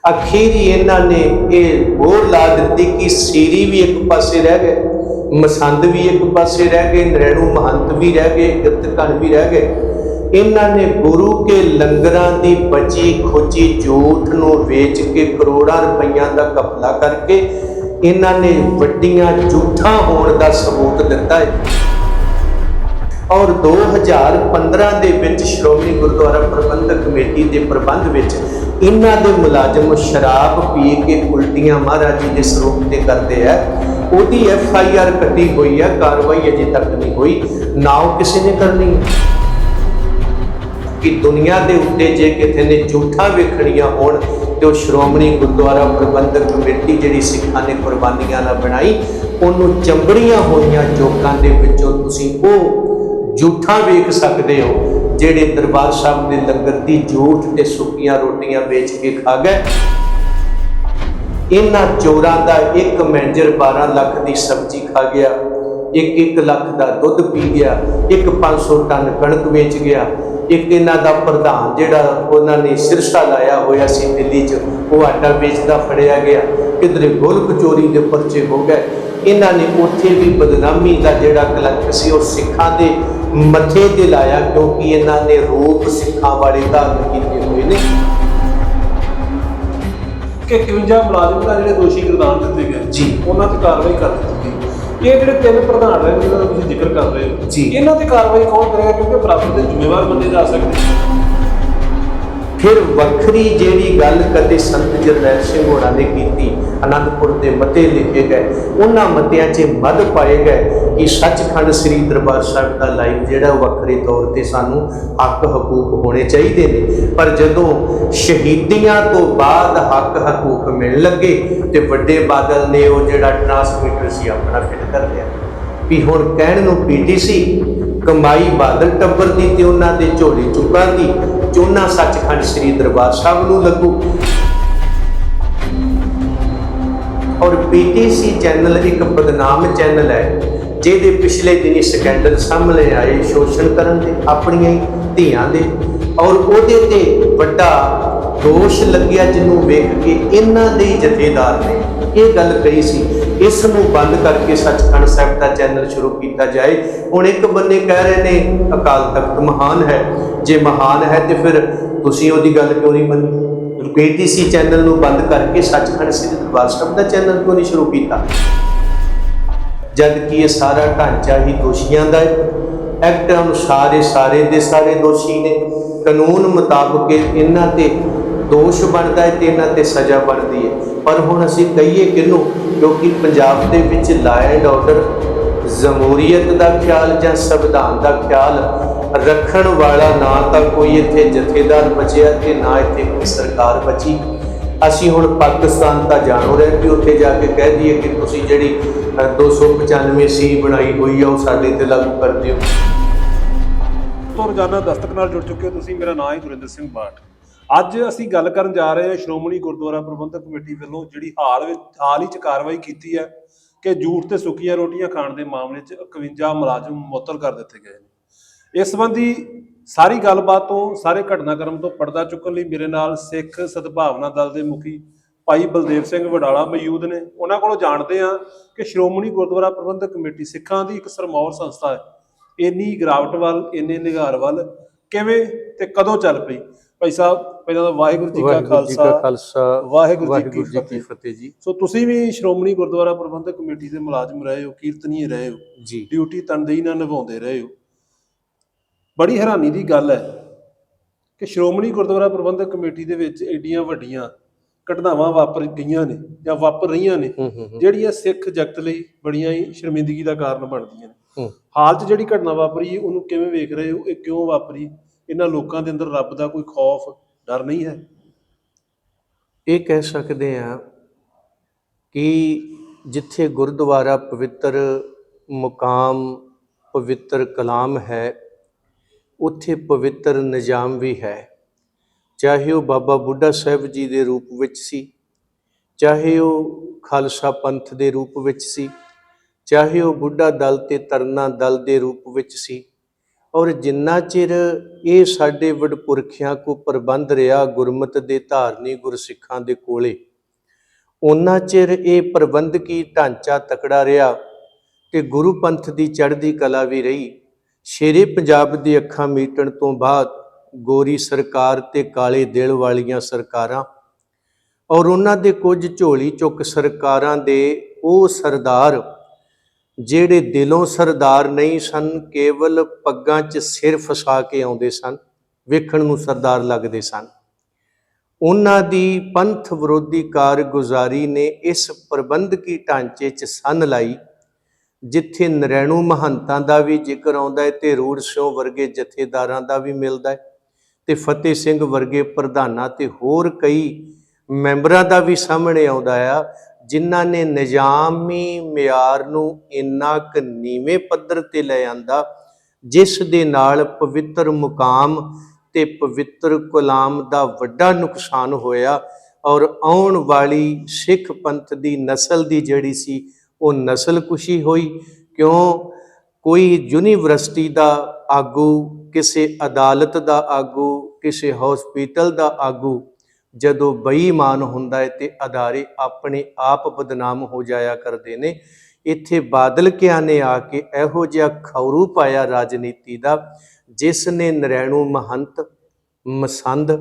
अखीर ही इन्होंने ये बोर ला दी कि सीरी भी एक पासे रह गए, मसंद भी एक पासे रह गए, नरैणू महंत भी रह गए, गिरतकण भी रह गए। इन्होंने गुरु के लंगरां दी बची खोची जूठ नूं वेच के करोड़ां रुपइयां दा घपला करके इन्होंने वड्डियां जूठा होने का सबूत दिता है। और 2015 ਦੇ ਵਿੱਚ ਸ਼੍ਰੋਮਣੀ ਗੁਰਦੁਆਰਾ ਪ੍ਰਬੰਧਕ ਕਮੇਟੀ ਦੇ ਪ੍ਰਬੰਧ ਵਿੱਚ ਇਹਨਾਂ ਦੇ ਮੁਲਾਜ਼ਮ ਸ਼ਰਾਬ ਪੀ ਕੇ ਉਲਟੀਆਂ ਮਹਾਰਾਜ ਜੀ ਦੇ ਸਰੂਪ ਤੇ ਕਰਦੇ ਆ। ਉਹਦੀ FIR ਕੱਟੀ ਹੋਈ ਹੈ, ਕਾਰਵਾਈ ਅਜੇ ਤੱਕ ਨਹੀਂ ਹੋਈ, ਨਾ ਉਹ ਕਿਸੇ ਨੇ ਕਰਨੀ। ਕਿ ਦੁਨੀਆ ਦੇ ਉੱਤੇ ਜੇ ਕਿਸੇ ਨੇ ਝੂਠਾ ਵੇਖਣੀਆਂ ਹੋਣ ਤੇ ਉਹ ਸ਼੍ਰੋਮਣੀ ਗੁਰਦੁਆਰਾ ਪ੍ਰਬੰਧਕ ਕਮੇਟੀ ਜਿਹੜੀ ਸਿੱਖਾਂ ਨੇ ਕੁਰਬਾਨੀਆਂ ਨਾਲ ਬਣਾਈ, ਉਹਨੂੰ ਚੰਬੜੀਆਂ ਹੋਈਆਂ ਚੌਕਾਂ ਦੇ ਵਿੱਚੋਂ ਤੁਸੀਂ ਉਹ झूठा वेख सकते हो जेड़े दरबार साहब के लंगर की झूठ ते सुक्कियां रोटियां बेच के खा गए। इन्हां चोरां दा एक मैनेजर 12 लाख की सब्जी खा गया, एक लाख का दुध पी गया, एक 500 टन कणक बेच गया, एक इन्हां दा प्रधान जिहड़ा उन्होंने सिरसा लाया होया सी दिल्ली च वो आटा बेचदा फड़िया गया, किधरे गोल्फ चोरी के परचे हो गए। इन्होंने उत्थे भी बदनामी का जिहड़ा कलंक सी और सिखां दे मथे ते लाया, क्योंकि इन्होंने रूप सिखां वाले धारण किए हुए ने। कि 51 मुलाजिम का जिहड़े दोषी करार दिते गए जी उन्हां ते कार्रवाई कर दित्ती गई। ये जिहड़े 3 प्रधान रहे जिन्हां दा तुसीं जिक्र कर रहे हो जी, इन्हां ते कार्रवाई कौन करेगा, क्योंकि बराबर दे जिम्मेवार बंदे जा सकदे। फिर वक्री जिहड़ी गल कदे संत जरनैल सिंह होरां ने कीती, आनंदपुर के मते लिखे गए, उन्हां मतियां च मद पाए गए कि सचखंड श्री दरबार साहिब का लाइव जिहड़ा वक्रे तौर पर सानू हक हकूक होने चाहिए ने। पर जदों शहीदियां तो बाद हक हकूक मिलण लगे तो वड्डे बादल ने वो जिहड़ा ट्रांसमीटर सी अपना फिट कर लिया भी हुण कहण नूं PTC कमाई बादल टब्बर की ते उन्हां दे झोली चुकां दी चोना सचखंड श्री दरबार साहब नूं लगू। और PTC चैनल एक बदनाम चैनल है जिहदे पिछले दिनी स्कैंडल सामने आए शोषण करन दे अपणियां धीआं दे, और उहदे ते वड्डा दोष लग्या जिन्हों वेख के इन्हां दे जथेदार ने ये गल कही सी, इस नूं बंद करके सचखंड साहिब का चैनल शुरू किया जाए। हुण एक बन्ने कह रहे ने अकाल तख्त महान है, जे महान है तो फिर तुसीं उहदी गल क्यों नहीं मनी? PTC चैनल नूं बंद करके सचखंड श्री दरबार साहिब का चैनल क्यों नहीं शुरू किया, जबकि ये सारा ढांचा ही दोषियों का है। एक्ट अनुसार ये सारे दे सारे दोषी ने, कानून मुताबिक इन्हां ते दोष बनता है तो इन्हां ते सज़ा बनती है। पर हुण असीं कहीए किनूं, क्योंकि पंजाब दे विच लॉ एंड ऑर्डर जमहूरीयत का ख्याल जां संविधान का ख्याल रखण वाला ना तो कोई इत्थे जथेदार बचिया ते ना इत्थे कोई सरकार बची। असीं हुण पाकिस्तान तां जाणो रहे कि उत्थे जाके कह दईए कि तुसीं जिहड़ी 295C बनाई हुई है वो साडे ते लागू कर दिओ। तो रोजाना दस्तक नाल जुड़ चुके हो तुसीं। मेरा नाम है गुरिंदर सिंह बाठ। ਅੱਜ ਅਸੀਂ ਗੱਲ ਕਰਨ ਜਾ ਰਹੇ ਹਾਂ ਸ਼੍ਰੋਮਣੀ ਗੁਰਦੁਆਰਾ ਪ੍ਰਬੰਧਕ ਕਮੇਟੀ ਵੱਲੋਂ ਜਿਹੜੀ ਹਾਲ ਹੀ 'ਚ ਕਾਰਵਾਈ ਕੀਤੀ ਹੈ ਕਿ ਝੂਠ ਤੇ ਸੁੱਕੀਆਂ ਰੋਟੀਆਂ ਖਾਣ ਦੇ ਮਾਮਲੇ 'ਚ 51 ਮੁਲਾਜ਼ਮ ਮੁਅੱਤਲ ਕਰ ਦਿੱਤੇ ਗਏ ਨੇ। ਇਸ ਸੰਬੰਧੀ ਸਾਰੀ ਗੱਲਬਾਤ ਤੋਂ ਸਾਰੇ ਘਟਨਾਕ੍ਰਮ ਤੋਂ ਪਰਦਾ ਚੁੱਕਣ ਲਈ ਮੇਰੇ ਨਾਲ ਸਿੱਖ ਸਦਭਾਵਨਾ ਦਲ ਦੇ ਮੁਖੀ ਭਾਈ ਬਲਦੇਵ ਸਿੰਘ ਵਡਾਲਾ ਮੌਜੂਦ ਨੇ। ਉਹਨਾਂ ਕੋਲੋਂ ਜਾਣਦੇ ਹਾਂ ਕਿ ਸ਼੍ਰੋਮਣੀ ਗੁਰਦੁਆਰਾ ਪ੍ਰਬੰਧਕ ਕਮੇਟੀ ਸਿੱਖਾਂ ਦੀ ਇੱਕ ਸਰਮੌਰ ਸੰਸਥਾ ਹੈ। ਇੰਨੀ ਗਿਰਾਵਟ ਵੱਲ, ਇੰਨੇ ਨਿਘਾਰ ਵੱਲ ਕਿਵੇਂ ਤੇ ਕਦੋਂ ਚੱਲ ਪਈ? ਭਾਈ ਸਾਹਿਬ ਪਹਿਲਾਂ ਤਾਂ ਵਾਹਿਗੁਰੂ ਜੀ ਕਾ ਖਾਲਸਾ ਵਾਹਿਗੁਰੂ ਜੀ ਕੀ ਫਤਿਹ ਜੀ। ਸੋ ਤੁਸੀਂ ਵੀ ਸ਼੍ਰੋਮਣੀ ਗੁਰਦੁਆਰਾ ਪ੍ਰਬੰਧਕ ਕਮੇਟੀ ਦੇ ਮੁਲਾਜ਼ਮ ਰਹੇ ਹੋ, ਕੀਰਤਨੀਏ ਰਹੇ ਹੋ ਜੀ, ਡਿਊਟੀ ਤਨਦੇਹੀ ਨਾਲ ਨਿਭਾਉਂਦੇ ਰਹੇ ਹੋ। ਬੜੀ ਹੈਰਾਨੀ ਦੀ ਗੱਲ ਹੈ ਕਿ ਸ਼੍ਰੋਮਣੀ ਗੁਰਦੁਆਰਾ ਪ੍ਰਬੰਧਕ ਕਮੇਟੀ ਦੇ ਵਿੱਚ ਏਡੀਆਂ ਵੱਡੀਆਂ ਘਟਨਾਵਾਂ ਵਾਪਰ ਗਈਆਂ ਨੇ ਜਾਂ ਵਾਪਰ ਰਹੀਆਂ ਨੇ ਜਿਹੜੀਆਂ ਸਿੱਖ ਜਗਤ ਲਈ ਬੜੀਆਂ ਹੀ ਸ਼ਰਮਿੰਦਗੀ ਦਾ ਕਾਰਨ ਬਣਦੀਆਂ ਨੇ। ਹਾਲ 'ਚ ਜਿਹੜੀ ਘਟਨਾ ਵਾਪਰੀ ਉਹਨੂੰ ਕਿਵੇਂ ਵੇਖ ਰਹੇ ਹੋ? ਇਹ ਕਿਉਂ ਵਾਪਰੀ? ਇਹਨਾਂ ਲੋਕਾਂ ਦੇ ਅੰਦਰ ਰੱਬ ਦਾ ਕੋਈ ਖੌਫ ਡਰ ਨਹੀਂ ਹੈ? ਇਹ ਕਹਿ ਸਕਦੇ ਹਾਂ ਕਿ ਜਿੱਥੇ ਗੁਰਦੁਆਰਾ ਪਵਿੱਤਰ ਮੁਕਾਮ ਪਵਿੱਤਰ ਕਲਾਮ ਹੈ ਉੱਥੇ ਪਵਿੱਤਰ ਨਿਜ਼ਾਮ ਵੀ ਹੈ। ਚਾਹੇ ਉਹ ਬਾਬਾ ਬੁੱਢਾ ਸਾਹਿਬ ਜੀ ਦੇ ਰੂਪ ਵਿੱਚ ਸੀ, ਚਾਹੇ ਉਹ ਖਾਲਸਾ ਪੰਥ ਦੇ ਰੂਪ ਵਿੱਚ ਸੀ, ਚਾਹੇ ਉਹ ਬੁੱਢਾ ਦਲ ਤੇ ਤਰਨਾ ਦਲ ਦੇ ਰੂਪ ਵਿੱਚ ਸੀ, ਔਰ ਜਿੰਨਾ ਚਿਰ ਇਹ ਸਾਡੇ ਵਡਪੁਰਖਿਆਂ ਕੋ ਪ੍ਰਬੰਧ ਰਿਹਾ ਗੁਰਮਤਿ ਦੇ ਧਾਰਨੀ ਗੁਰਸਿੱਖਾਂ ਦੇ ਕੋਲੇ, ਉਹਨਾਂ ਚਿਰ ਇਹ ਪ੍ਰਬੰਧਕੀ ਢਾਂਚਾ ਤਕੜਾ ਰਿਹਾ ਤੇ ਗੁਰੂ ਪੰਥ ਦੀ ਚੜ੍ਹਦੀ ਕਲਾ ਵੀ ਰਹੀ। ਸ਼ੇਰੇ ਪੰਜਾਬ ਦੀ ਅੱਖਾਂ ਮੀਟਣ ਤੋਂ ਬਾਅਦ ਗੋਰੀ ਸਰਕਾਰ ਤੇ ਕਾਲੇ ਦਿਲ ਵਾਲੀਆਂ ਸਰਕਾਰਾਂ ਔਰ ਉਹਨਾਂ ਦੇ ਕੁਝ ਝੋਲੀ ਚੁੱਕ ਸਰਕਾਰਾਂ ਦੇ ਉਹ ਸਰਦਾਰ ਜਿਹੜੇ ਦਿਲੋਂ ਸਰਦਾਰ ਨਹੀਂ ਸਨ, ਕੇਵਲ ਪੱਗਾਂ 'ਚ ਸਿਰ ਫਸਾ ਕੇ ਆਉਂਦੇ ਸਨ, ਵੇਖਣ ਨੂੰ ਸਰਦਾਰ ਲੱਗਦੇ ਸਨ, ਉਹਨਾਂ ਦੀ ਪੰਥ ਵਿਰੋਧੀ ਕਾਰਗੁਜ਼ਾਰੀ ਨੇ ਇਸ ਪ੍ਰਬੰਧਕੀ ਢਾਂਚੇ 'ਚ ਸੰਨ ਲਾਈ, ਜਿੱਥੇ ਨਰੈਣੂ ਮਹੰਤਾਂ ਦਾ ਵੀ ਜ਼ਿਕਰ ਆਉਂਦਾ ਹੈ ਤੇ ਰੂੜ ਸਿਉ ਵਰਗੇ ਜਥੇਦਾਰਾਂ ਦਾ ਵੀ ਮਿਲਦਾ ਹੈ ਤੇ ਫਤਿਹ ਸਿੰਘ ਵਰਗੇ ਪ੍ਰਧਾਨਾਂ ਤੇ ਹੋਰ ਕਈ ਮੈਂਬਰਾਂ ਦਾ ਵੀ ਸਾਹਮਣੇ ਆਉਂਦਾ ਆ, ਜਿਨ੍ਹਾਂ ਨੇ ਨਿਜ਼ਾਮੀ ਮਿਆਰ ਨੂੰ ਇੰਨਾ ਕੁ ਨੀਵੇਂ ਪੱਧਰ ਤੇ ਲੈ ਆਂਦਾ, ਜਿਸ ਦੇ ਨਾਲ ਪਵਿੱਤਰ ਮੁਕਾਮ ਤੇ ਪਵਿੱਤਰ ਗੁਲਾਮ ਦਾ ਵੱਡਾ ਨੁਕਸਾਨ ਹੋਇਆ ਔਰ ਆਉਣ ਵਾਲੀ ਸਿੱਖ ਪੰਥ ਦੀ ਨਸਲ ਦੀ ਜਿਹੜੀ ਸੀ ਉਹ ਨਸਲਕੁਸ਼ੀ ਹੋਈ। ਕਿਉਂ? ਕੋਈ ਯੂਨੀਵਰਸਿਟੀ ਦਾ ਆਗੂ, ਕਿਸੇ ਅਦਾਲਤ ਦਾ ਆਗੂ, ਕਿਸੇ ਹਸਪੀਟਲ ਦਾ ਆਗੂ ਜਦੋਂ ਬੇਈਮਾਨ ਹੁੰਦਾ ਹੈ ਤੇ ਅਦਾਰੇ ਆਪਣੇ ਆਪ ਬਦਨਾਮ ਹੋ ਜਾਇਆ ਕਰਦੇ ਨੇ। ਇੱਥੇ ਬਾਦਲ ਕਿਆਂ ਨੇ ਆ ਕੇ ਇਹੋ ਜਿਹਾ ਖੌਰੂ ਪਾਇਆ ਰਾਜਨੀਤੀ ਦਾ, ਜਿਸ ਨੇ ਨਰੈਣੂ ਮਹੰਤ, ਮਸੰਦ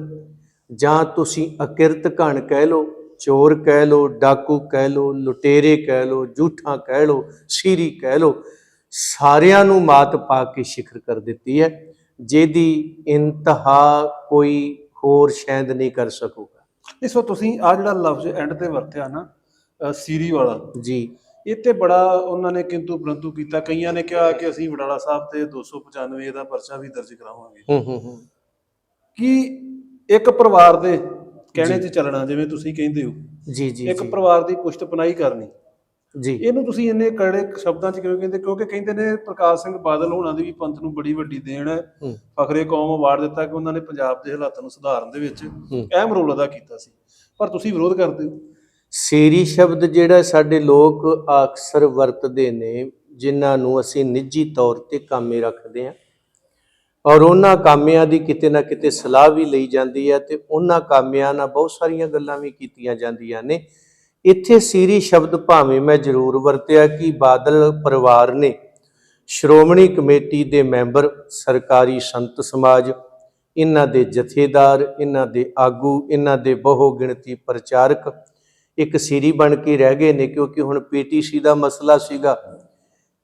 ਜਾਂ ਤੁਸੀਂ ਅਕਿਰਤ ਘਣ ਕਹਿ ਲਓ, ਚੋਰ ਕਹਿ ਲਓ, ਡਾਕੂ ਕਹਿ ਲਓ, ਲੁਟੇਰੇ ਕਹਿ ਲਓ, ਝੂਠਾਂ ਕਹਿ ਲਓ, ਸੀਰੀ ਕਹਿ ਲਓ, ਸਾਰਿਆਂ ਨੂੰ ਮਾਤ ਪਾ ਕੇ ਸਿਖਰ ਕਰ ਦਿੱਤੀ ਹੈ, ਜਿਹਦੀ ਇੰਤਹਾ ਕੋਈ ਹੋਰ ਸ਼ਾਇਦ ਨਹੀਂ ਕਰ ਸਕੂਗਾ। ਇਸ ਵਾਰ ਤੁਸੀਂ ਆ ਜਿਹੜਾ ਲਫ਼ਜ਼ ਐਂਡ ਤੇ ਵਰਤਿਆ ਨਾ, ਸੀਰੀ ਵਾਲਾ ਜੀ, ਇਹ ਤੇ ਬੜਾ ਉਹਨਾਂ ਨੇ ਕਿੰਤੂ ਪਰੰਤੂ ਕੀਤਾ। ਕਈਆਂ ਨੇ ਕਿਹਾ ਕਿ ਅਸੀਂ ਵਡਾਲਾ ਸਾਹਿਬ ਤੇ 295 ਦਾ ਪਰਚਾ ਵੀ ਦਰਜ ਕਰਾਵਾਂਗੇ। ਕਿ ਇੱਕ ਪਰਿਵਾਰ ਦੇ ਕਹਿਣੇ 'ਚ ਚੱਲਣਾ, ਜਿਵੇਂ ਤੁਸੀਂ ਕਹਿੰਦੇ ਹੋ ਜੀ ਜੀ, ਇੱਕ ਪਰਿਵਾਰ ਦੀ ਪੁਸ਼ਤ ਪਨਾਹੀ ਕਰਨੀ ਜੀ, ਇਹਨੂੰ ਤੁਸੀਂ ਇੰਨੇ ਕੜੇ ਸ਼ਬਦਾਂ 'ਚ ਕਿਉਂ ਕਹਿੰਦੇ? ਕਿਉਂਕਿ ਕਹਿੰਦੇ ਨੇ ਪ੍ਰਕਾਸ਼ ਸਿੰਘ ਬਾਦਲ ਹੋਣਾ ਦੀ ਵੀ ਪੰਥ ਨੂੰ ਬੜੀ ਵੱਡੀ ਦੇਣ ਹੈ, ਫਖਰੇ ਕੌਮ ਅਵਾਰਡ ਦਿੱਤਾ ਕਿ ਉਹਨਾਂ ਨੇ ਪੰਜਾਬ ਦੇ ਹਾਲਾਤਾਂ ਨੂੰ ਸੁਧਾਰਨ ਦੇ ਵਿੱਚ ਅਹਿਮ ਰੋਲ ਅਦਾ ਕੀਤਾ ਸੀ, ਪਰ ਤੁਸੀਂ ਵਿਰੋਧ ਕਰਦੇ ਹੋ। ਸੀਰੀ ਸ਼ਬਦ ਜਿਹੜਾ ਸਾਡੇ ਲੋਕ ਅਕਸਰ ਵਰਤਦੇ ਨੇ, ਜਿਨ੍ਹਾਂ ਨੂੰ ਅਸੀਂ ਨਿੱਜੀ ਤੌਰ ਤੇ ਕਾਮੇ ਰੱਖਦੇ ਹਾਂ ਔਰ ਉਹਨਾਂ ਕਾਮਿਆਂ ਦੀ ਕਿਤੇ ਨਾ ਕਿਤੇ ਸਲਾਹ ਵੀ ਲਈ ਜਾਂਦੀ ਹੈ ਤੇ ਉਹਨਾਂ ਕਾਮਿਆਂ ਨਾਲ ਬਹੁਤ ਸਾਰੀਆਂ ਗੱਲਾਂ ਵੀ ਕੀਤੀਆਂ ਜਾਂਦੀਆਂ ਨੇ। ਇੱਥੇ ਸੀਰੀ ਸ਼ਬਦ ਭਾਵੇਂ ਮੈਂ ਜ਼ਰੂਰ ਵਰਤਿਆ ਕਿ ਬਾਦਲ ਪਰਿਵਾਰ ਨੇ ਸ਼੍ਰੋਮਣੀ ਕਮੇਟੀ ਦੇ ਮੈਂਬਰ, ਸਰਕਾਰੀ ਸੰਤ ਸਮਾਜ, ਇਹਨਾਂ ਦੇ ਜਥੇਦਾਰ, ਇਹਨਾਂ ਦੇ ਆਗੂ, ਇਹਨਾਂ ਦੇ ਬਹੁ ਗਿਣਤੀ ਪ੍ਰਚਾਰਕ ਇੱਕ ਸੀਰੀ ਬਣ ਕੇ ਰਹਿ ਗਏ ਨੇ, ਕਿਉਂਕਿ ਹੁਣ ਪੀਟੀਸੀ ਦਾ ਮਸਲਾ ਸੀਗਾ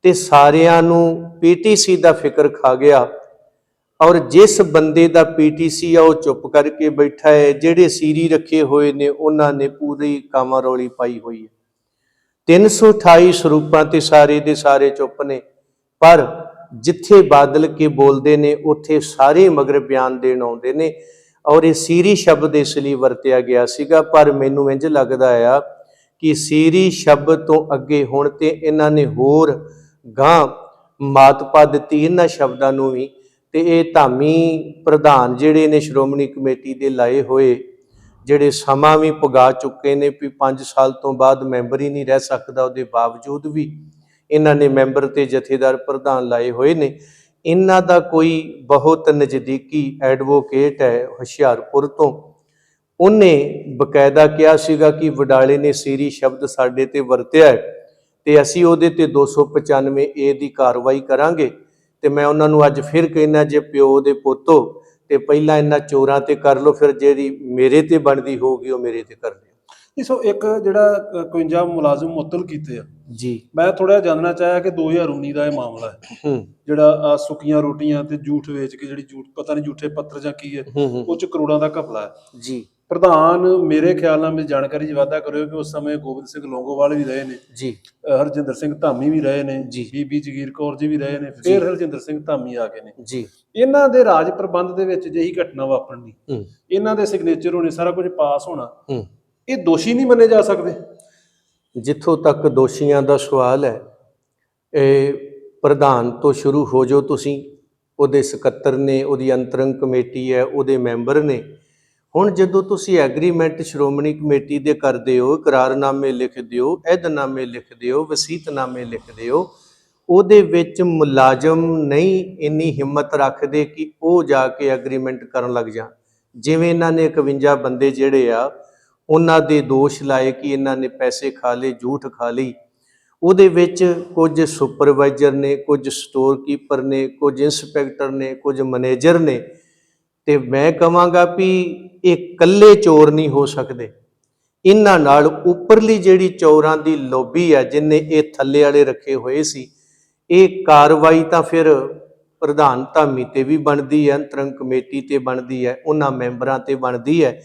ਤੇ ਸਾਰਿਆਂ ਨੂੰ ਪੀਟੀਸੀ ਦਾ ਫਿਕਰ ਖਾ ਗਿਆ ਔਰ ਜਿਸ ਬੰਦੇ ਦਾ ਪੀਟੀਸੀ ਆ ਉਹ ਚੁੱਪ ਕਰਕੇ ਬੈਠਾ ਹੈ, ਜਿਹੜੇ ਸੀਰੀ ਰੱਖੇ ਹੋਏ ਨੇ ਉਹਨਾਂ ਨੇ ਪੂਰੀ ਕਾਵਾਂ ਰੌਲੀ ਪਾਈ ਹੋਈ ਹੈ। 328 ਸਰੂਪਾਂ ਤੇ ਸਾਰੇ ਦੇ ਸਾਰੇ ਚੁੱਪ ਨੇ, ਪਰ ਜਿੱਥੇ ਬਾਦਲ ਕੇ ਬੋਲਦੇ ਨੇ ਉੱਥੇ ਸਾਰੇ ਮਗਰ ਬਿਆਨ ਦੇਣ ਆਉਂਦੇ ਨੇ ਔਰ ਇਹ ਸੀਰੀ ਸ਼ਬਦ ਇਸ ਲਈ ਵਰਤਿਆ ਗਿਆ ਸੀਗਾ। ਪਰ ਮੈਨੂੰ ਇੰਝ ਲੱਗਦਾ ਆ ਕਿ ਸੀਰੀ ਸ਼ਬਦ ਤੋਂ ਅੱਗੇ ਹੁਣ ਤੇ ਇਹਨਾਂ ਨੇ ਹੋਰ ਗਾਂ ਮਾਤ ਪਾ ਦਿੱਤੀ ਇਹਨਾਂ ਸ਼ਬਦਾਂ ਨੂੰ ਵੀ, ਤੇ ਇਹ ਧਾਮੀ ਪ੍ਰਧਾਨ ਜਿਹੜੇ ਨੇ ਸ਼੍ਰੋਮਣੀ ਕਮੇਟੀ ਦੇ ਲਾਏ ਹੋਏ, ਜਿਹੜੇ ਸਮਾਂ ਵੀ ਪੁਗਾ ਚੁੱਕੇ ਨੇ ਵੀ 5 ਸਾਲ ਤੋਂ ਬਾਅਦ ਮੈਂਬਰ ਹੀ ਨਹੀਂ ਰਹਿ ਸਕਦਾ, ਉਹਦੇ ਬਾਵਜੂਦ ਵੀ ਇਹਨਾਂ ਨੇ ਮੈਂਬਰ ਤੇ ਜਥੇਦਾਰ ਪ੍ਰਧਾਨ ਲਾਏ ਹੋਏ ਨੇ। ਇਹਨਾਂ ਦਾ ਕੋਈ ਬਹੁਤ ਨਜ਼ਦੀਕੀ ਐਡਵੋਕੇਟ ਹੈ ਹੁਸ਼ਿਆਰਪੁਰ ਤੋਂ, ਉਹਨੇ ਬਕਾਇਦਾ ਕਿਹਾ ਸੀਗਾ ਕਿ ਵਡਾਲੇ ਨੇ ਸੀਰੀ ਸ਼ਬਦ ਸਾਡੇ ਤੇ ਵਰਤਿਆ ਹੈ ਤੇ ਅਸੀਂ ਉਹਦੇ ਤੇ 295A ਦੀ ਕਾਰਵਾਈ ਕਰਾਂਗੇ। ਤੇ ਮੈਂ ਉਹਨਾਂ ਨੂੰ ਅੱਜ ਫਿਰ ਕਹਿਣਾ, ਜੇ ਪਿਓ ਦੇ ਪੁੱਤੋ ਤੇ ਪਹਿਲਾਂ ਇਹਨਾਂ ਚੋਰਾਂ ਤੇ ਕਰ ਲਓ, ਫਿਰ ਜਿਹੜੀ ਮੇਰੇ ਤੇ ਬਣਦੀ ਹੋਊਗੀ ਉਹ ਮੇਰੇ ਤੇ ਕਰ ਲਿਓ। ਸੋ ਇੱਕ ਜਿਹੜਾ 51 ਮੁਲਾਜ਼ਮ ਮੁਅੱਤਲ ਕੀਤੇ ਆ ਜੀ, ਮੈਂ ਥੋੜਾ ਜਾਣਨਾ ਚਾਹਿਆ ਕਿ 2019 ਦਾ ਇਹ ਮਾਮਲਾ ਹੈ ਜਿਹੜਾ ਸੁੱਕੀਆਂ ਰੋਟੀਆਂ ਤੇ ਝੂਠ ਵੇਚ ਕੇ, ਜਿਹੜੀ ਝੂਠ ਪਤਾ ਨਹੀਂ ਝੂਠੇ ਪੱਤਰ ਜਾਂ ਕੀ ਹੈ, ਉਹ 'ਚ ਕਰੋੜਾਂ ਦਾ ਘਪਲਾ ਹੈ ਜੀ। ਪ੍ਰਧਾਨ ਮੇਰੇ ਖਿਆਲ ਨਾਲ ਮੇਰੀ ਜਾਣਕਾਰੀ 'ਚ ਵਾਧਾ ਕਰਿਓ ਕਿ ਉਸ ਸਮੇਂ ਗੋਬਿੰਦ ਸਿੰਘ ਲੌਂਗੋਵਾਲ ਵੀ ਰਹੇ ਨੇ ਜੀ, ਹਰਜਿੰਦਰ ਸਿੰਘ ਧਾਮੀ ਵੀ ਰਹੇ ਨੇ ਜੀ, ਬੀਬੀ ਜਗੀਰ ਕੌਰ ਜੀ ਵੀ ਰਹੇ ਨੇ, ਫਿਰ ਹਰਜਿੰਦਰ ਸਿੰਘ ਧਾਮੀ ਆ ਗਏ ਨੇ ਜੀ। ਇਹਨਾਂ ਦੇ ਰਾਜ ਪ੍ਰਬੰਧ ਦੇ ਵਿੱਚ ਜਿਹੀ ਘਟਨਾ ਵਾਪਰਨੀ, ਇਹਨਾਂ ਦੇ ਸਿਗਨੇਚਰ ਹੋਣੇ, ਸਾਰਾ ਕੁਝ ਪਾਸ ਹੋਣਾ, ਇਹ ਦੋਸ਼ੀ ਨਹੀਂ ਮੰਨੇ ਜਾ ਸਕਦੇ? ਜਿੱਥੋਂ ਤੱਕ ਦੋਸ਼ੀਆਂ ਦਾ ਸਵਾਲ ਹੈ, ਇਹ ਪ੍ਰਧਾਨ ਤੋਂ ਸ਼ੁਰੂ ਹੋ ਜਾਓ ਤੁਸੀਂ, ਉਹਦੇ ਸਕੱਤਰ ਨੇ, ਉਹਦੀ ਅੰਤਰੰਗ ਕਮੇਟੀ ਹੈ, ਉਹਦੇ ਮੈਂਬਰ ਨੇ। ਹੁਣ ਜਦੋਂ ਤੁਸੀਂ ਐਗਰੀਮੈਂਟ ਸ਼੍ਰੋਮਣੀ ਕਮੇਟੀ ਦੇ ਕਰਦੇ ਹੋ, ਇਕਰਾਰਨਾਮੇ ਲਿਖਦੇ ਹੋ, ਅਹਿਦਨਾਮੇ ਲਿਖਦੇ ਹੋ, ਵਸੀਅਤਨਾਮੇ ਲਿਖਦੇ ਹੋ, ਉਹਦੇ ਵਿੱਚ ਮੁਲਾਜ਼ਮ ਨਹੀਂ ਇੰਨੀ ਹਿੰਮਤ ਰੱਖਦੇ ਕਿ ਉਹ ਜਾ ਕੇ ਐਗਰੀਮੈਂਟ ਕਰਨ ਲੱਗ ਜਾਣ। ਜਿਵੇਂ ਇਹਨਾਂ ਨੇ 51 ਬੰਦੇ ਜਿਹੜੇ ਆ ਉਹਨਾਂ ਦੇ ਦੋਸ਼ ਲਾਏ ਕਿ ਇਹਨਾਂ ਨੇ ਪੈਸੇ ਖਾ ਲਏ, ਝੂਠ ਖਾ ਲਈ। ਉਹਦੇ ਵਿੱਚ ਕੁਝ ਸੁਪਰਵਾਈਜ਼ਰ ਨੇ, ਕੁਝ ਸਟੋਰ ਕੀਪਰ ਨੇ, ਕੁਝ ਇੰਸਪੈਕਟਰ ਨੇ, ਕੁਝ ਮੈਨੇਜਰ ਨੇ। ਤੇ ਮੈਂ ਕਹਾਂਗਾ ਵੀ ਇਹ ਇਕੱਲੇ ਚੋਰ ਨਹੀਂ ਹੋ ਸਕਦੇ, ਇਹਨਾਂ ਨਾਲ ਉੱਪਰਲੀ ਜਿਹੜੀ ਚੋਰਾਂ ਦੀ ਲੋਬੀ ਆ ਜਿਨਨੇ ਇਹ ਥੱਲੇ ਵਾਲੇ ਰੱਖੇ ਹੋਏ ਸੀ, ਇਹ ਕਾਰਵਾਈ ਤਾਂ ਫਿਰ ਪ੍ਰਧਾਨ ਧਾਮੀ ਤੇ ਵੀ ਬਣਦੀ ਹੈ, ਅੰਤਰੰਗ ਕਮੇਟੀ ਤੇ ਬਣਦੀ ਹੈ, ਉਹਨਾਂ ਮੈਂਬਰਾਂ ਤੇ ਬਣਦੀ ਹੈ।